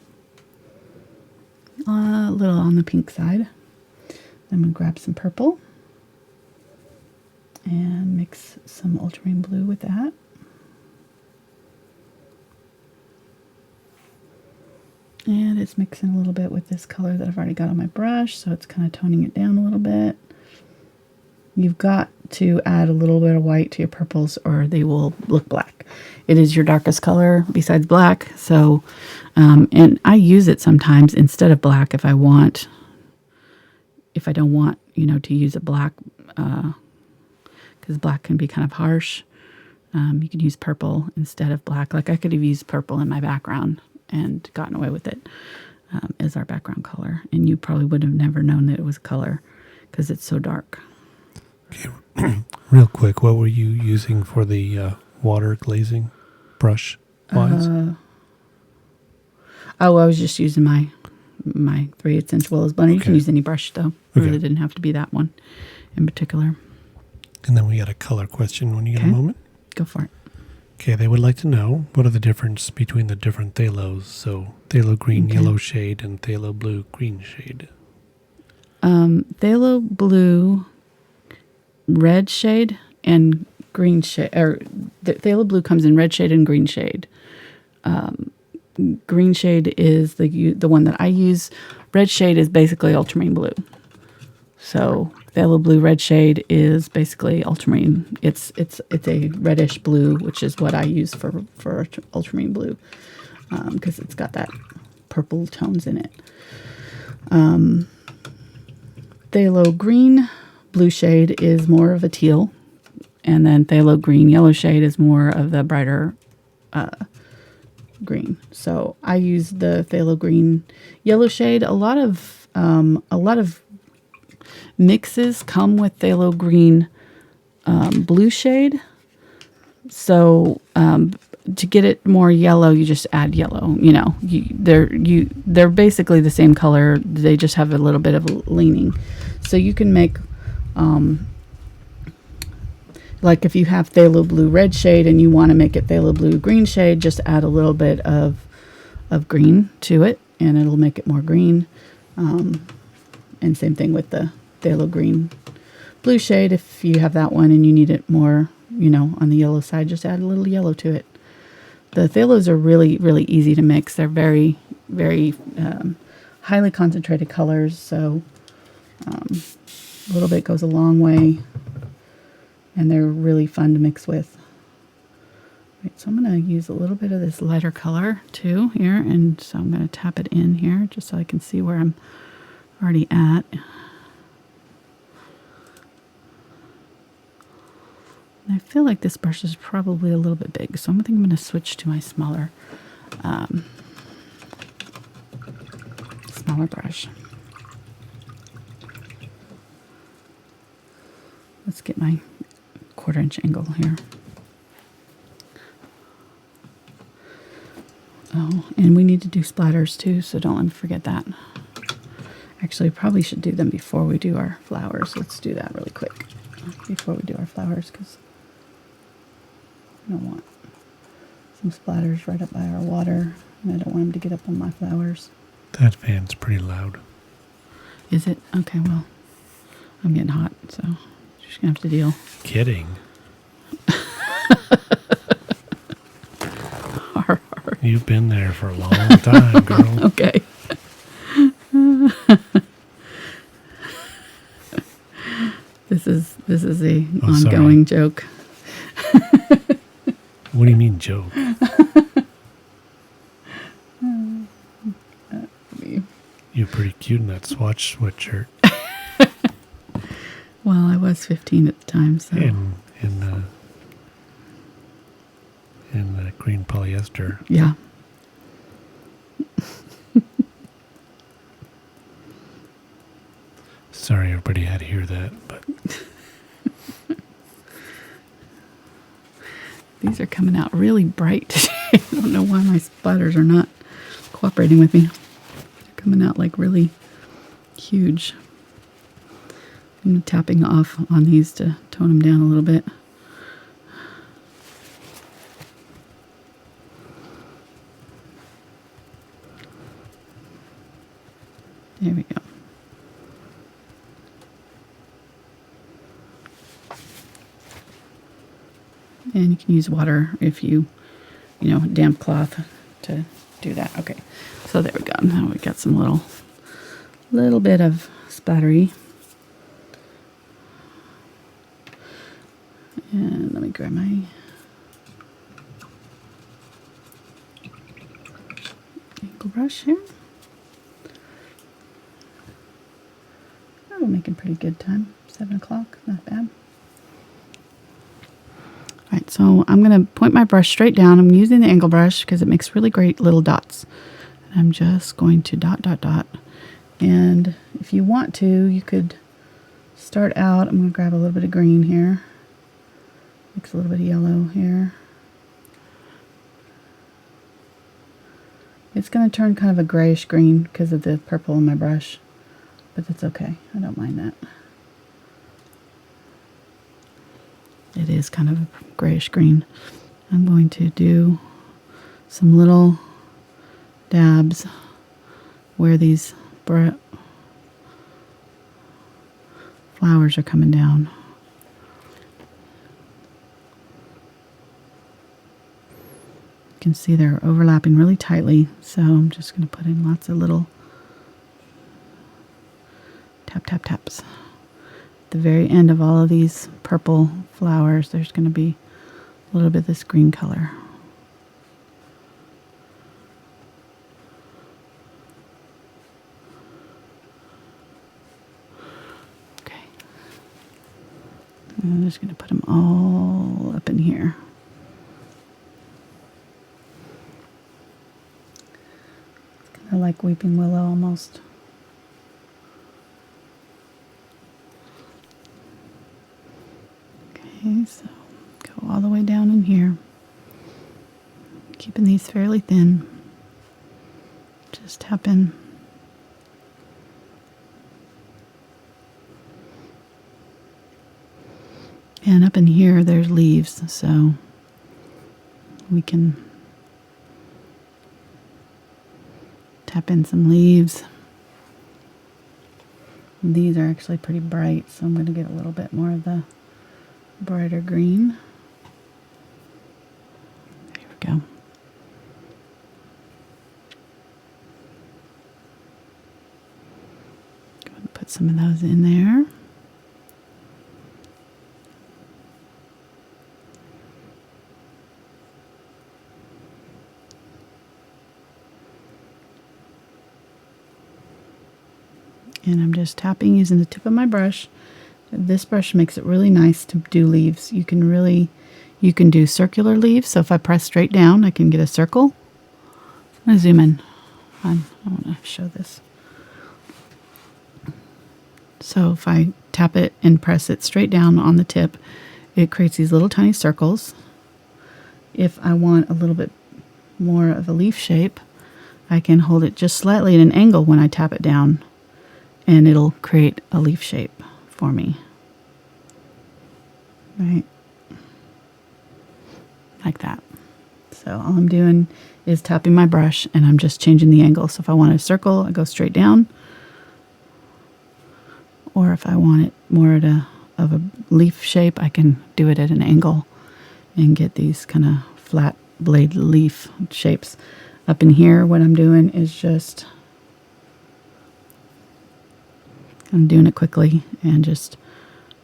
A little on the pink side. I'm going to grab some purple and mix some ultramarine blue with that. And it's mixing a little bit with this color that I've already got on my brush, so it's kind of toning it down a little bit. You've got to add a little bit of white to your purples or they will look black. It is your darkest color besides black, so and I use it sometimes instead of black if I don't want, to use a black, because black can be kind of harsh. You can use purple instead of black. Like I could have used purple in my background and gotten away with it as our background color, and you probably would have never known that it was color because it's so dark. Okay, real quick, what were you using for the water glazing brush wise? I was just using my 3/8 inch Willows blender. You can use any brush though. It really didn't have to be that one in particular. And then we got a color question when you get a moment. Go for it. Okay, they would like to know what are the difference between the different phthalos. So phthalo green yellow shade and phthalo blue green shade. Phthalo blue red shade and green shade, or the phthalo blue comes in red shade and green shade. green shade is the one that I use. Red shade is basically ultramarine blue. So phthalo blue red shade is basically ultramarine. It's a reddish blue, which is what I use for ultramarine blue, because it's got that purple tones in it. Phthalo green blue shade is more of a teal, and then phthalo green yellow shade is more of the brighter green. So I use the phthalo green yellow shade. A lot of mixes come with phthalo green blue shade. So to get it more yellow, you just add yellow. You know, they're basically the same color. They just have a little bit of leaning. So you can make like if you have phthalo blue red shade and you want to make it phthalo blue green shade, just add a little bit of green to it, and it'll make it more green. And same thing with the phthalo green blue shade. If you have that one and you need it more, you know, on the yellow side, just add a little yellow to it. The phthalos are really, really easy to mix. They're very, very highly concentrated colors, so a little bit goes a long way, and they're really fun to mix with. Right, so I'm going to use a little bit of this lighter color too here, and so I'm going to tap it in here just so I can see where I'm already at. And I feel like this brush is probably a little bit big, so I think I'm going to switch to my smaller brush. Let's get my 1/4 inch angle here. Oh, and we need to do splatters too, so don't let me forget that. Actually, probably should do them before we do our flowers. Let's do that really quick before we do our flowers, because I don't want some splatters right up by our water, and I don't want them to get up on my flowers. That fan's pretty loud. Is it? Okay, well, I'm getting hot, so just going to have to deal. Kidding. Har. You've been there for a long time, girl. Okay. This is a ongoing joke. What do you mean joke? You're pretty cute in that Swatch sweatshirt. Well, I was 15 at the time, so. In the green polyester. Yeah. Sorry, everybody had to hear that, but these are coming out really bright today. I don't know why my splatters are not cooperating with me. They're coming out like really huge. I'm tapping off on these to tone them down a little bit. There we go. And you can use water if you damp cloth to do that. Okay, so there we go. Now we got some little bit of splattery. And let me grab my angle brush here. Oh, we're making pretty good time. 7 o'clock, not bad. All right, so I'm going to point my brush straight down. I'm using the angle brush because it makes really great little dots. And I'm just going to dot, dot, dot. And if you want to, you could start out. I'm going to grab a little bit of green here. Mix a little bit of yellow here. It's going to turn kind of a grayish green because of the purple in my brush. But that's okay. I don't mind that. It is kind of a grayish green. I'm going to do some little dabs where these flowers are coming down. You can see they're overlapping really tightly, so I'm just going to put in lots of little tap, tap, taps. At the very end of all of these purple flowers, there's going to be a little bit of this green color. Okay. And I'm just going to put them all up in here. It's kind of like weeping willow almost. Okay, so go all the way down in here. Keeping these fairly thin. Just tap in. And up in here, there's leaves, so we can tap in some leaves. These are actually pretty bright, so I'm going to get a little bit more of the brighter green. There we go. Go ahead and put some of those in there. And I'm just tapping using the tip of my brush. This brush makes it really nice to do leaves. You can do circular leaves. So if I press straight down, I can get a circle. I'm going to zoom in. I want to show this. So if I tap it and press it straight down on the tip, it creates these little tiny circles. If I want a little bit more of a leaf shape, I can hold it just slightly at an angle when I tap it down, and it'll create a leaf shape for me. Right? Like that. So all I'm doing is tapping my brush, and I'm just changing the angle. So if I want a circle, I go straight down. Or if I want it more of a leaf shape, I can do it at an angle and get these kind of flat blade leaf shapes. Up in here, what I'm doing is just, I'm doing it quickly and just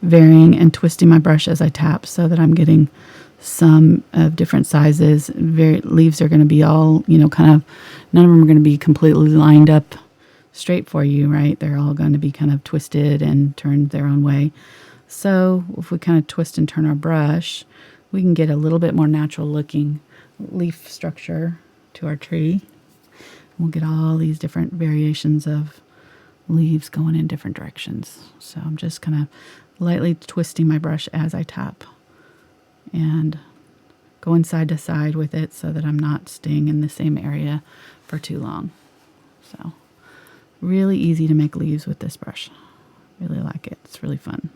varying and twisting my brush as I tap so that I'm getting some of different sizes. Leaves are going to be all, kind of, none of them are going to be completely lined up straight for you, right? They're all going to be kind of twisted and turned their own way. So if we kind of twist and turn our brush, we can get a little bit more natural looking leaf structure to our tree. We'll get all these different variations of leaves going in different directions. So I'm just kind of lightly twisting my brush as I tap and going side to side with it so that I'm not staying in the same area for too long. So really easy to make leaves with this brush. Really like it. It's really fun.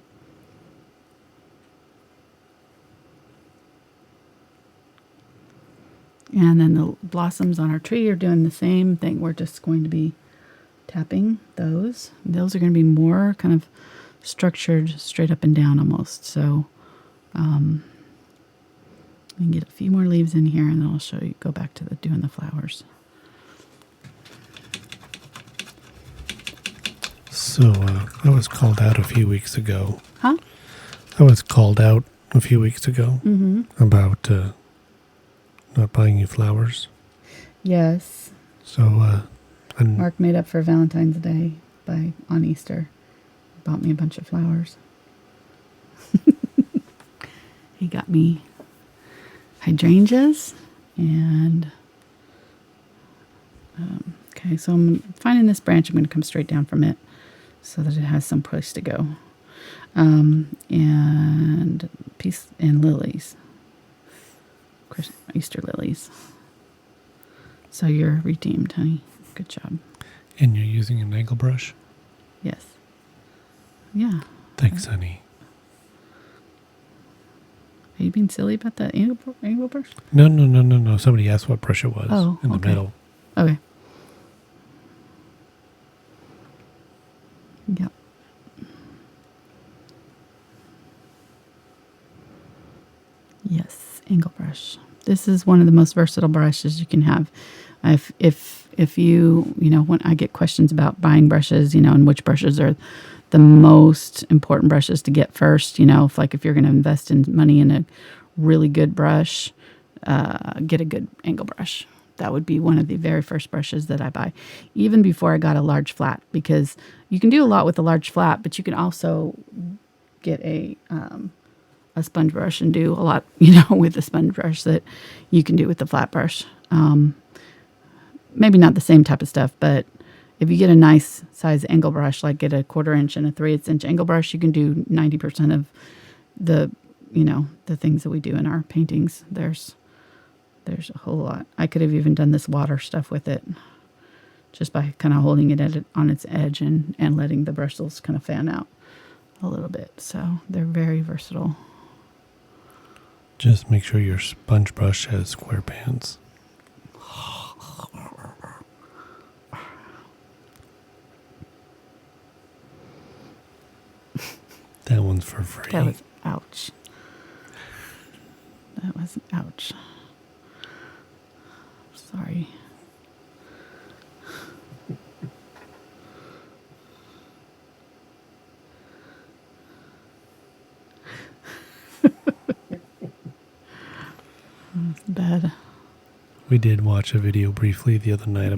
And then the blossoms on our tree are doing the same thing. We're just going to be tapping those. Those are going to be more kind of structured straight up and down almost. So we can get a few more leaves in here, and then I'll show you, go back to doing the flowers. So I was called out a few weeks ago. Huh? I was called out a few weeks ago about not buying you flowers. Yes. So Mark made up for Valentine's Day on Easter. Bought me a bunch of flowers. He got me hydrangeas and okay, so I'm finding this branch. I'm going to come straight down from it so that it has some place to go. And lilies, Easter lilies. So you're redeemed, honey. Good job. And you're using an angle brush? Yes. Yeah. Thanks, honey. Are you being silly about the angle brush? No. Somebody asked what brush it was in the middle. Okay. Yep. Yes, angle brush. this is one of the most versatile brushes you can have. If you, when I get questions about buying brushes, and which brushes are the most important brushes to get first, if you're going to invest in money in a really good brush, get a good angle brush. That would be one of the very first brushes that I buy, even before I got a large flat, because you can do a lot with a large flat, but you can also get a sponge brush and do a lot, with a sponge brush that you can do with the flat brush. Maybe not the same type of stuff, but if you get a nice size angle brush, like get a 1/4 inch and a 3/8 inch angle brush, you can do 90% of the things that we do in our paintings. There's a whole lot. I could have even done this water stuff with it, just by kind of holding it on its edge and letting the bristles kind of fan out a little bit. So they're very versatile. Just make sure your sponge brush has square pans. That one's for free. That was ouch. That was ouch. Sorry. That's bad. We did watch a video briefly the other night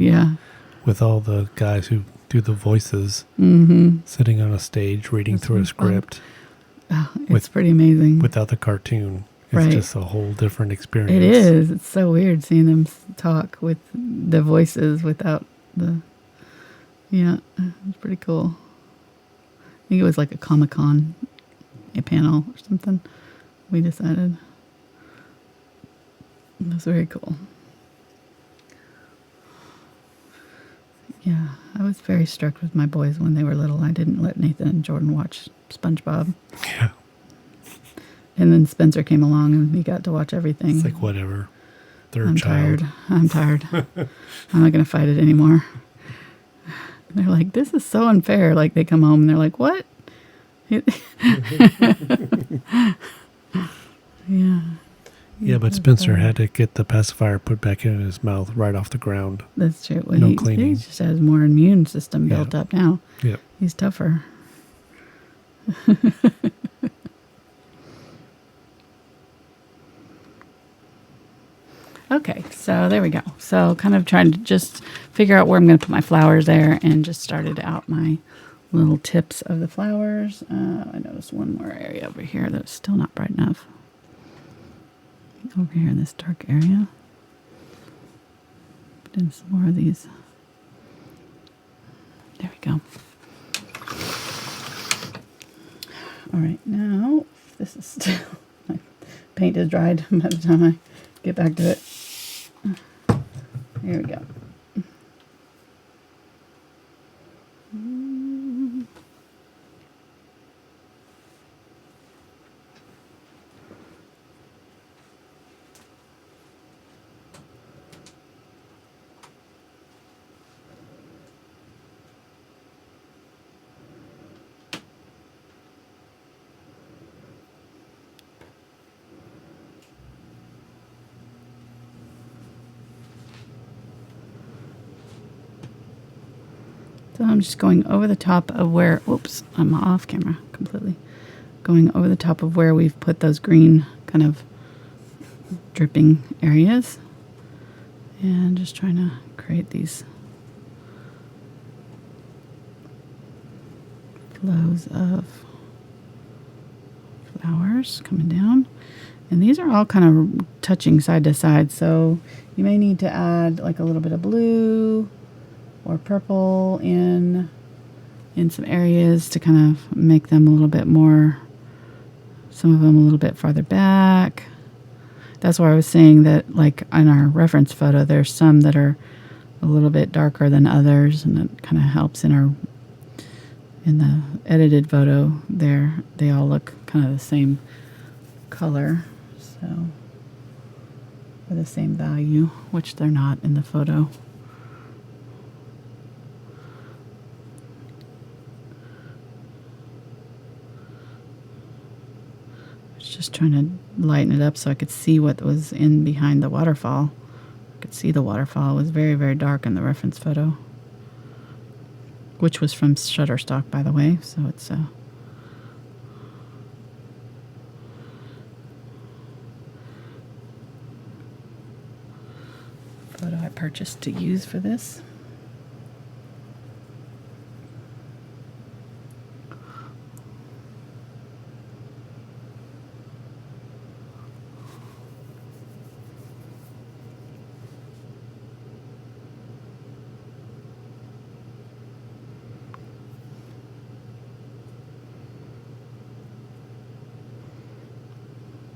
with all the guys who do the voices sitting on a stage reading through a script. Oh, it's pretty amazing. Without the cartoon. It's just a whole different experience. It is. It's so weird seeing them talk with the voices without the... Yeah, it's pretty cool. I think it was like a Comic-Con panel or something, we decided. It was very cool. Yeah, I was very strict with my boys when they were little. I didn't let Nathan and Jordan watch SpongeBob. Yeah. And then Spencer came along and we got to watch everything. It's like, whatever. I'm tired. I'm not going to fight it anymore. They're like, this is so unfair. Like, they come home and they're like, what? Yeah. Yeah, but Spencer had to get the pacifier put back in his mouth right off the ground. That's true. Well, no cleaning. He just has more immune system built up now. Yep. He's tougher. Okay, so there we go. So kind of trying to just figure out where I'm going to put my flowers there, and just started out my little tips of the flowers. I noticed one more area over here that's still not bright enough. Over here in this dark area. Put in some more of these. There we go. All right, now this is still, my paint is dried by the time I get back to it. Here we go. So I'm just going over the top of where, whoops, I'm off camera completely. Going over the top of where we've put those green kind of dripping areas. And just trying to create these flows of flowers coming down. And these are all kind of touching side to side. So you may need to add like a little bit of blue or purple in some areas to kind of make them a little bit more, some of them a little bit farther back. That's why I was saying that, like in our reference photo, there's some that are a little bit darker than others, and that kind of helps in the edited photo there. They all look kind of the same color, so, or the same value, which they're not in the photo. Just trying to lighten it up so I could see what was in behind the waterfall. I could see the waterfall. It was very, very dark in the reference photo, which was from Shutterstock, by the way. So it's a photo I purchased to use for this.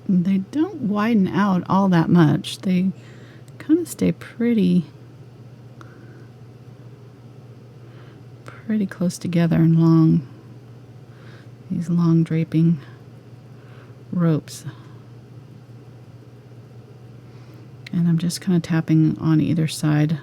They don't widen out all that much. They kind of stay pretty close together and long. These long draping ropes. And I'm just kind of tapping on either side.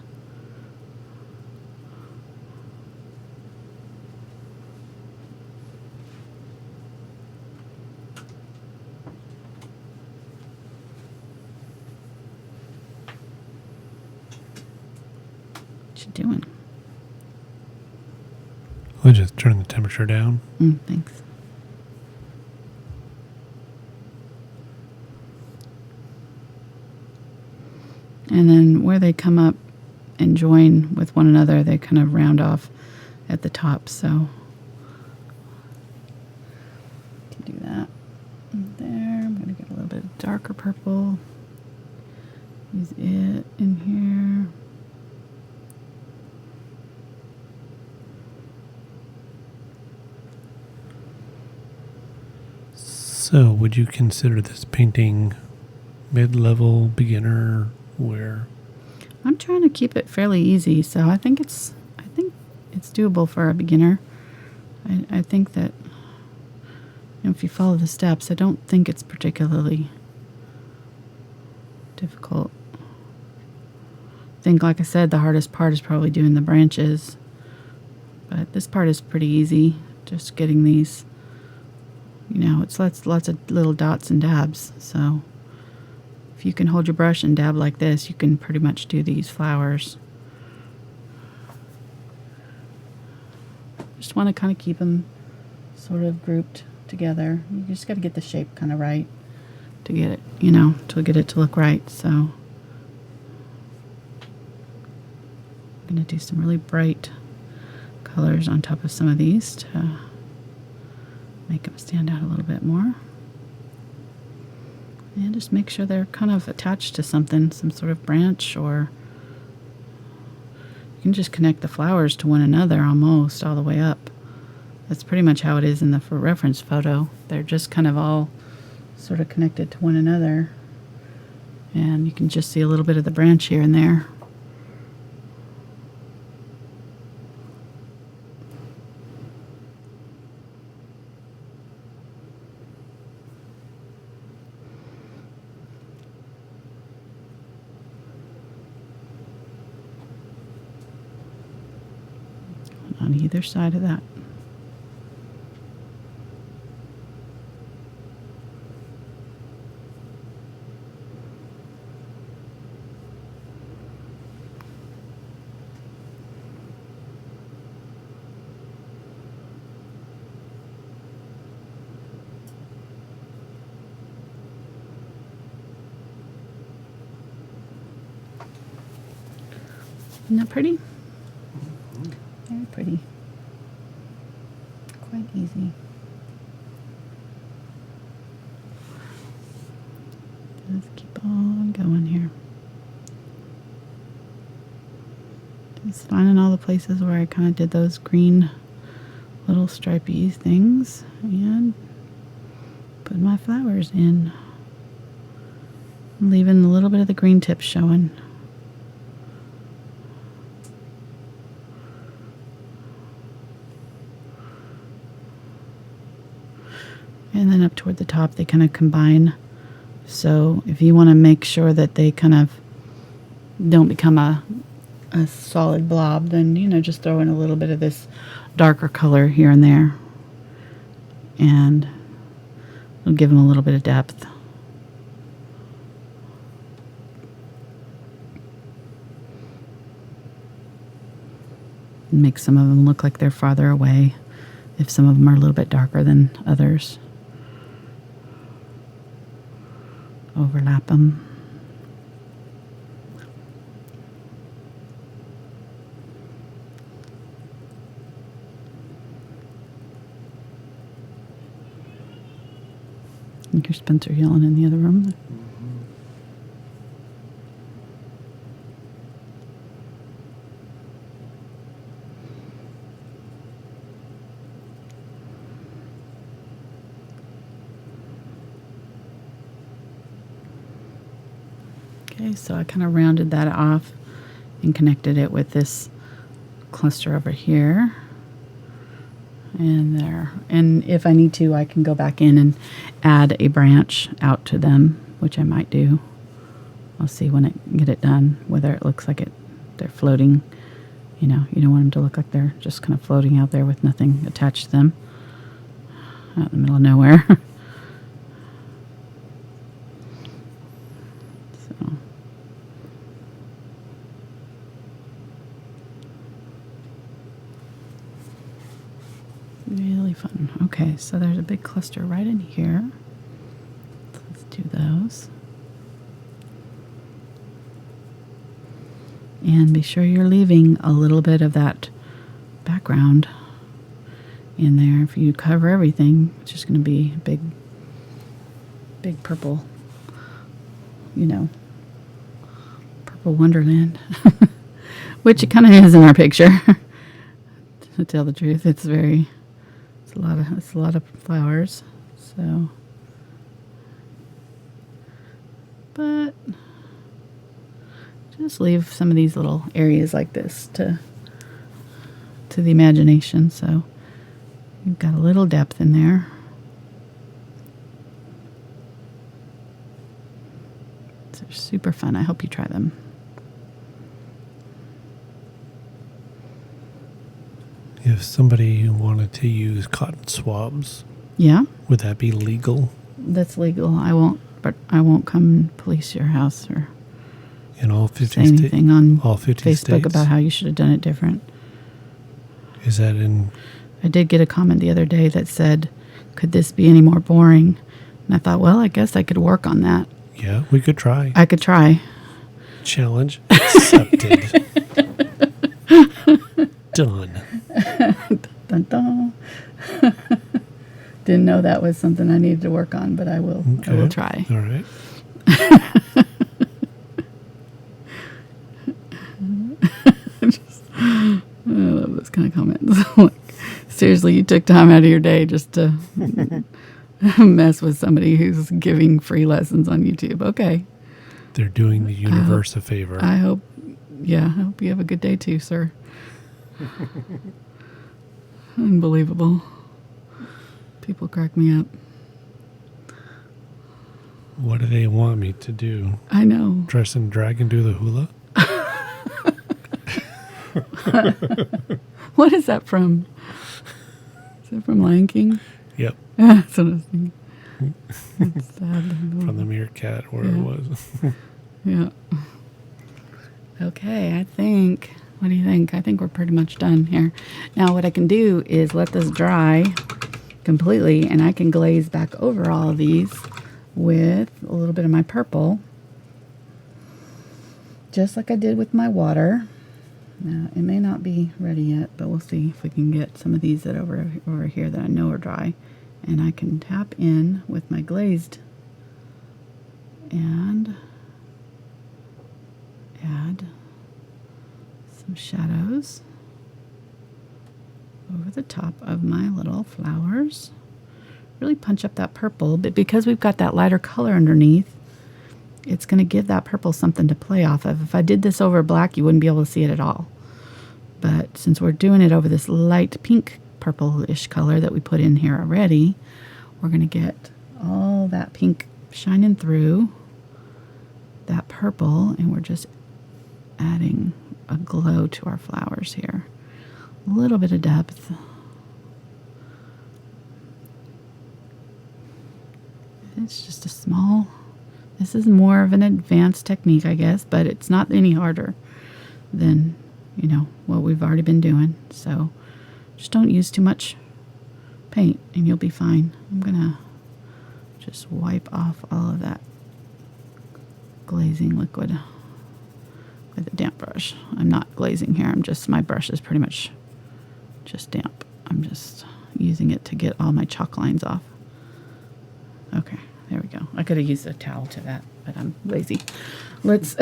Doing? We'll just turn the temperature down. Thanks. And then where they come up and join with one another, they kind of round off at the top. So to do that there, I'm going to get a little bit darker purple. Use it in here. So, would you consider this painting mid-level, beginner, where? I'm trying to keep it fairly easy, so I think it's doable for a beginner. I think that, you know, if you follow the steps, I don't think it's particularly difficult. I think, like I said, the hardest part is probably doing the branches, but this part is pretty easy. Just getting these. You know, it's lots of little dots and dabs, so if you can hold your brush and dab like this, you can pretty much do these flowers. Just want to kind of keep them sort of grouped together. You just got to get the shape kind of right to get it, you know, to get it to look right. So I'm going to do some really bright colors on top of some of these to make them stand out a little bit more. And just make sure they're kind of attached to something, some sort of branch, or you can just connect the flowers to one another almost all the way up. That's pretty much how it is in the reference photo. They're just kind of all sort of connected to one another. And you can just see a little bit of the branch here and there. On either side of that. Isn't that pretty? Very pretty. Quite easy. Just keep on going here. Just finding all the places where I kind of did those green little stripey things and put my flowers in. Leaving a little bit of the green tips showing. And then up toward the top, they kind of combine. So if you want to make sure that they kind of don't become a solid blob, then, you know, just throw in a little bit of this darker color here and there. And it'll give them a little bit of depth. make some of them look like they're farther away if some of them are a little bit darker than others. Overlap them. I think here's Spencer yelling in the other room. Okay, so I kind of rounded that off and connected it with this cluster over here. And there. And if I need to, I can go back in and add a branch out to them, which I might do. I'll see when I get it done, whether it looks like they're floating. You know, you don't want them to look like they're just kind of floating out there with nothing attached to them. Out in the middle of nowhere. Really fun. Okay, so there's a big cluster right in here. So let's do those. And be sure you're leaving a little bit of that background in there. If you cover everything, it's just going to be a big purple, you know, purple wonderland. Which it kind of is in our picture. To tell the truth, it's a lot of flowers, so, but just leave some of these little areas like this to the imagination, so you've got a little depth in there. They're super fun. I hope you try them. If somebody wanted to use cotton swabs, Yeah, would that be legal that's legal. I won't come police your house or in all 50 say anything on all 50 Facebook states? about how you should have done it different. Is that in? I did get a comment the other day that said, could this be any more boring? And I thought, well, I guess I could work on that. Yeah, we could try. I could try. Challenge accepted. Done. Dun, dun. Didn't know that was something I needed to work on, but I will. Okay. I will try. All right. I love those kind of comments. Like, seriously, you took time out of your day just to mess with somebody who's giving free lessons on YouTube. Okay. They're doing the universe a favor. I hope you have a good day too, sir. Unbelievable. People crack me up. What do they want me to do? I know. Dress in drag and do the hula? What is that from? Is that from Lion King? Yep. That's what I was thinking. That's sad. From the meerkat, where it was. Yeah. Okay, what do you think? I think we're pretty much done here. Now what I can do is let this dry completely, and I can glaze back over all of these with a little bit of my purple, just like I did with my water. Now, it may not be ready yet, but we'll see if we can get some of these that over here that I know are dry. And I can tap in with my glazed and add some shadows over the top of my little flowers. Really punch up that purple, but because we've got that lighter color underneath, it's going to give that purple something to play off of. If I did this over black, you wouldn't be able to see it at all. But since we're doing it over this light pink purple-ish color that we put in here already, we're going to get all that pink shining through that purple, and we're just adding a glow to our flowers here. A little bit of depth. It's just a small, this is more of an advanced technique, I guess, but it's not any harder than what we've already been doing. So just don't use too much paint and you'll be fine. I'm going to just wipe off all of that glazing liquid with a damp brush. I'm not glazing here. My brush is pretty much just damp. I'm just using it to get all my chalk lines off. Okay, there we go. I could have used a towel to that, but I'm lazy. Let's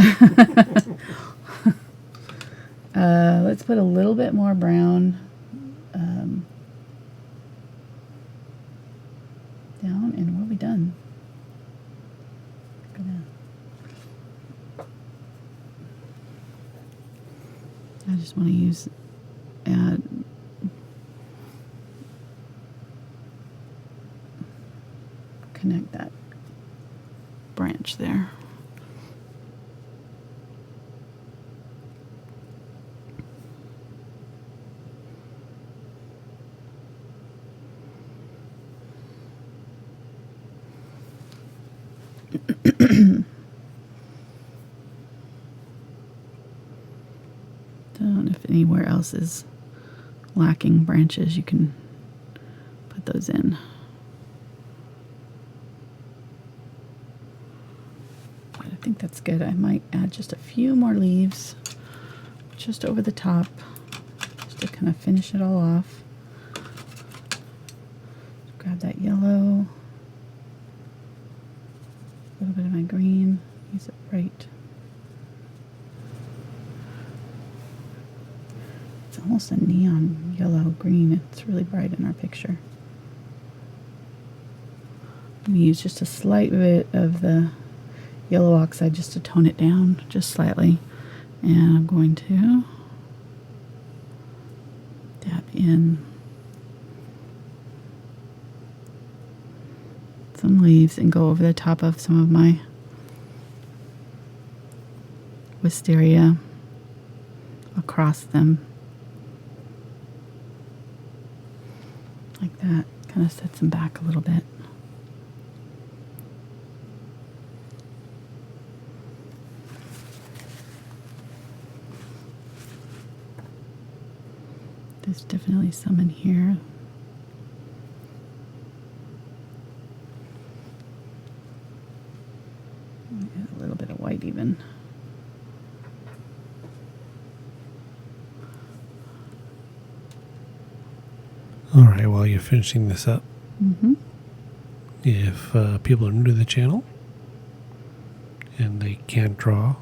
let's put a little bit more brown down, and we'll be done. I just want to connect that branch there. If anywhere else is lacking branches, you can put those in. But I think that's good. I might add just a few more leaves just over the top just to kind of finish it all off. Grab that yellow, a little bit of my green, use it right. It's almost a neon yellow green. It's really bright in our picture. I'm going to use just a slight bit of the yellow oxide just to tone it down just slightly. And I'm going to dab in some leaves and go over the top of some of my wisteria across them. Like that. Kind of sets them back a little bit. There's definitely some in here. Add a little bit of white even. All right, while you're finishing this up, Mm-hmm. if people are new to the channel and they can't draw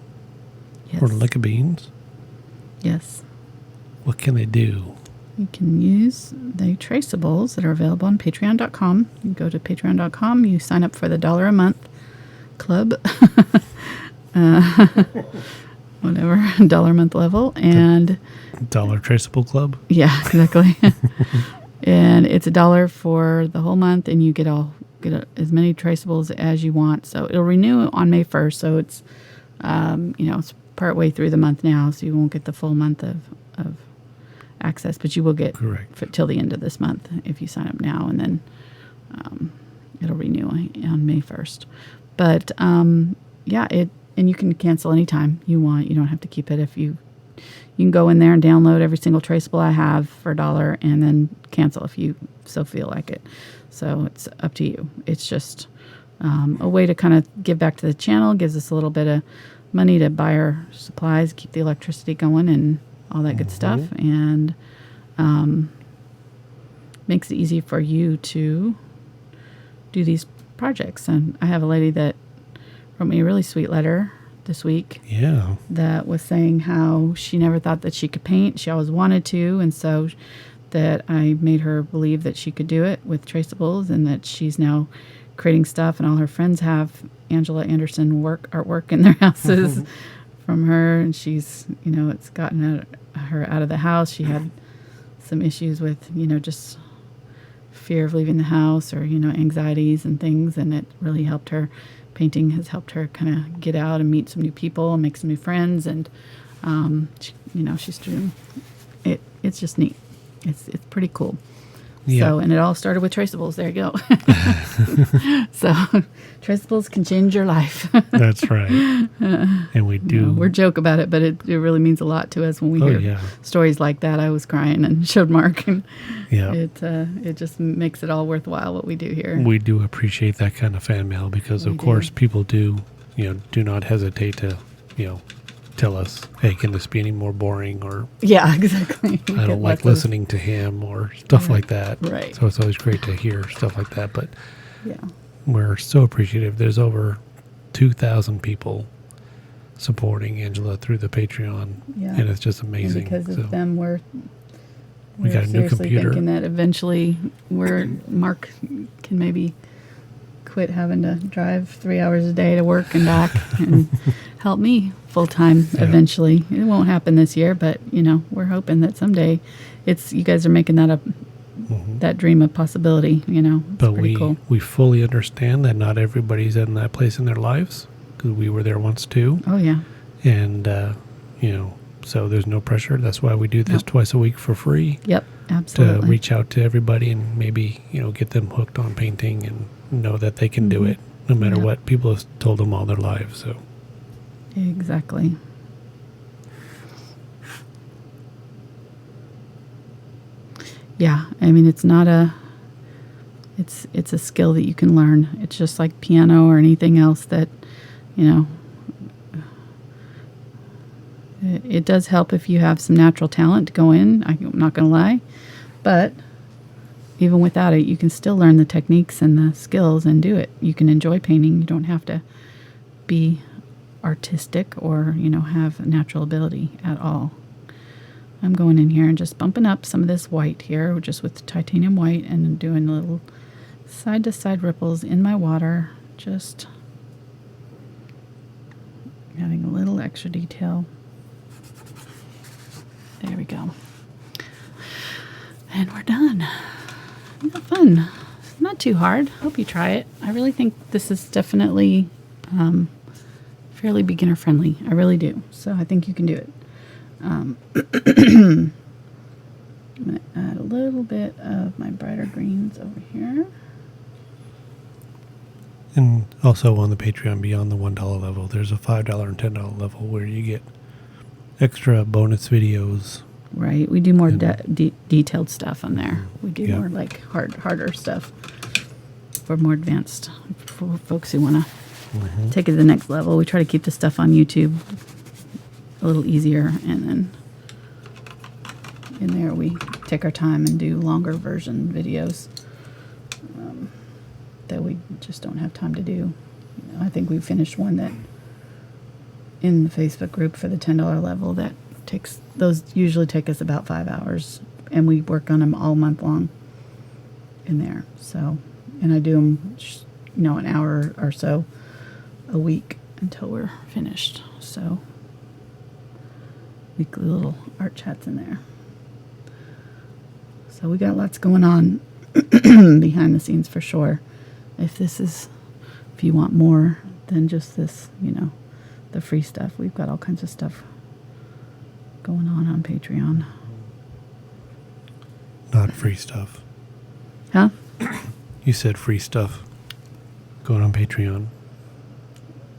Yes. or lick beans, Yes. what can they do? You can use the traceables that are available on patreon.com. You go to patreon.com, you sign up for the $1 a month club, whatever, $1 a month level, and Dollar Traceable Club? yeah, exactly. And it's $1 for the whole month, and you get as many traceables as you want. So it'll renew on May 1st. So it's it's part way through the month now, so you won't get the full month of access, but you will get till the end of this month if you sign up now, and then it'll renew on May 1st. But and you can cancel anytime you want. You don't have to keep it. If you can go in there and download every single traceable I have for $1 and then cancel if you so feel like it. So it's up to you. It's just a way to kind of give back to the channel, gives us a little bit of money to buy our supplies, keep the electricity going and all that good stuff, and makes it easy for you to do these projects. And I have a lady that wrote me a really sweet letter this week. Yeah. That was saying how she never thought that she could paint. She always wanted to, and so that I made her believe that she could do it with traceables, and that she's now creating stuff, and all her friends have Angela Anderson artwork in their houses from her, and she's, it's gotten her out of the house. She had some issues with, just fear of leaving the house or, anxieties and things, and it really helped her. Painting has helped her kind of get out and meet some new people and make some new friends, and she's doing it. It's just neat. It's pretty cool. Yeah. So, and it all started with traceables. There you go. So, traceables can change your life. That's right. And we do. We're joke about it, but it really means a lot to us when we hear stories like that. I was crying and showed Mark, and it just makes it all worthwhile what we do here. We do appreciate that kind of fan mail because, of course, people do not hesitate to, tell us, hey, can this be any more boring? Or yeah, exactly. I don't like listening to him or stuff like that. Right. So it's always great to hear stuff like that. But we're so appreciative. There's over 2,000 people supporting Angela through the Patreon, and it's just amazing. And because of them, we got a new computer. Thinking that eventually, Mark can maybe quit having to drive 3 hours a day to work and back and help me full time eventually. It won't happen this year, but we're hoping that someday you guys are making that that dream a possibility. It's but pretty cool. We fully understand that not everybody's in that place in their lives, because we were there once too. Oh yeah. And so there's no pressure. That's why we do this twice a week for free. Yep, absolutely. To reach out to everybody and maybe get them hooked on painting and know that they can do it no matter what people have told them all their lives. So exactly. Yeah, I mean, it's not it's a skill that you can learn. It's just like piano or anything else that it does help if you have some natural talent to go in. I'm not going to lie, but even without it, you can still learn the techniques and the skills and do it. You can enjoy painting. You don't have to be artistic or, have natural ability at all. I'm going in here and just bumping up some of this white here, just with titanium white, and doing little side-to-side ripples in my water, just adding a little extra detail. There we go. And we're done. Fun. Not too hard. Hope you try it. I really think this is definitely fairly beginner friendly. I really do. So I think you can do it. I'm going to add a little bit of my brighter greens over here. And also on the Patreon, beyond the $1 level, there's a $5 and $10 level where you get extra bonus videos. Right. We do more detailed stuff on there. We do more like harder stuff for more advanced, for folks who want to take it to the next level. We try to keep the stuff on YouTube a little easier, and then in there we take our time and do longer version videos that we just don't have time to do. I think we finished one that in the Facebook group for the $10 level that those usually take us about 5 hours, and we work on them all month long in there. So, and I do them, an hour or so a week until we're finished. So, weekly little art chats in there. So we got lots going on behind the scenes for sure. If you want more than just this, the free stuff, we've got all kinds of stuff going on Patreon. Not free stuff. Huh? You said free stuff going on Patreon.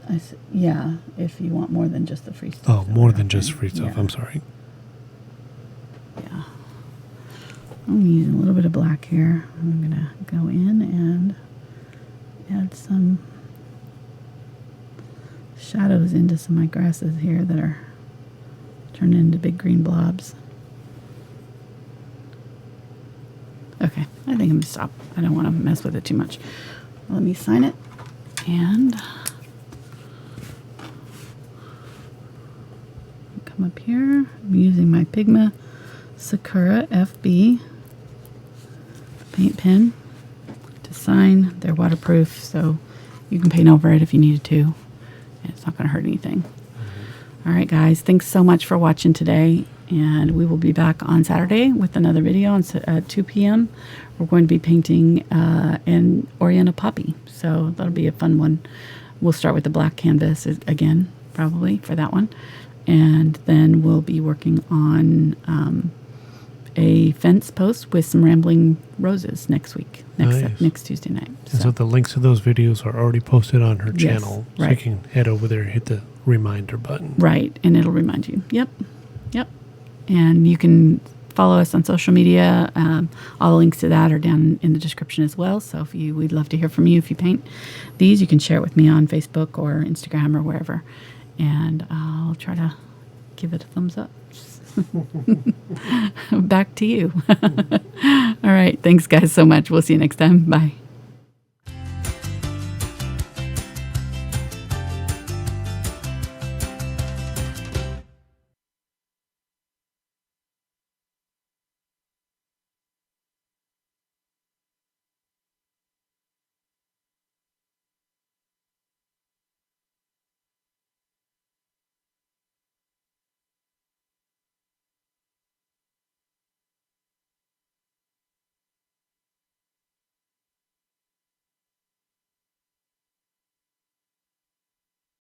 I said, yeah, if you want more than just the free stuff. Oh, more than just free stuff. Yeah. I'm sorry. Yeah. I'm using a little bit of black here. I'm going to go in and add some shadows into some of my grasses here that are turning into big green blobs. Okay, I think I'm going to stop. I don't want to mess with it too much. Let me sign it. And come up here. I'm using my Pigma Sakura FB paint pen to sign. They're waterproof, so you can paint over it if you needed to. It's not going to hurt anything. All right, guys. Thanks so much for watching today. And we will be back on Saturday with another video at 2 p.m. We're going to be painting an Oriental Poppy. So that'll be a fun one. We'll start with the black canvas again, probably, for that one. And then we'll be working on a fence post with some rambling roses next week, next Tuesday night. And so the links to those videos are already posted on her channel. So you can head over there and hit the reminder button. Right, and it'll remind you. Yep. And you can follow us on social media. All the links to that are down in the description as well. So we'd love to hear from you if you paint these. You can share it with me on Facebook or Instagram or wherever. And I'll try to give it a thumbs up. Back to you. All right. Thanks, guys, so much. We'll see you next time. Bye.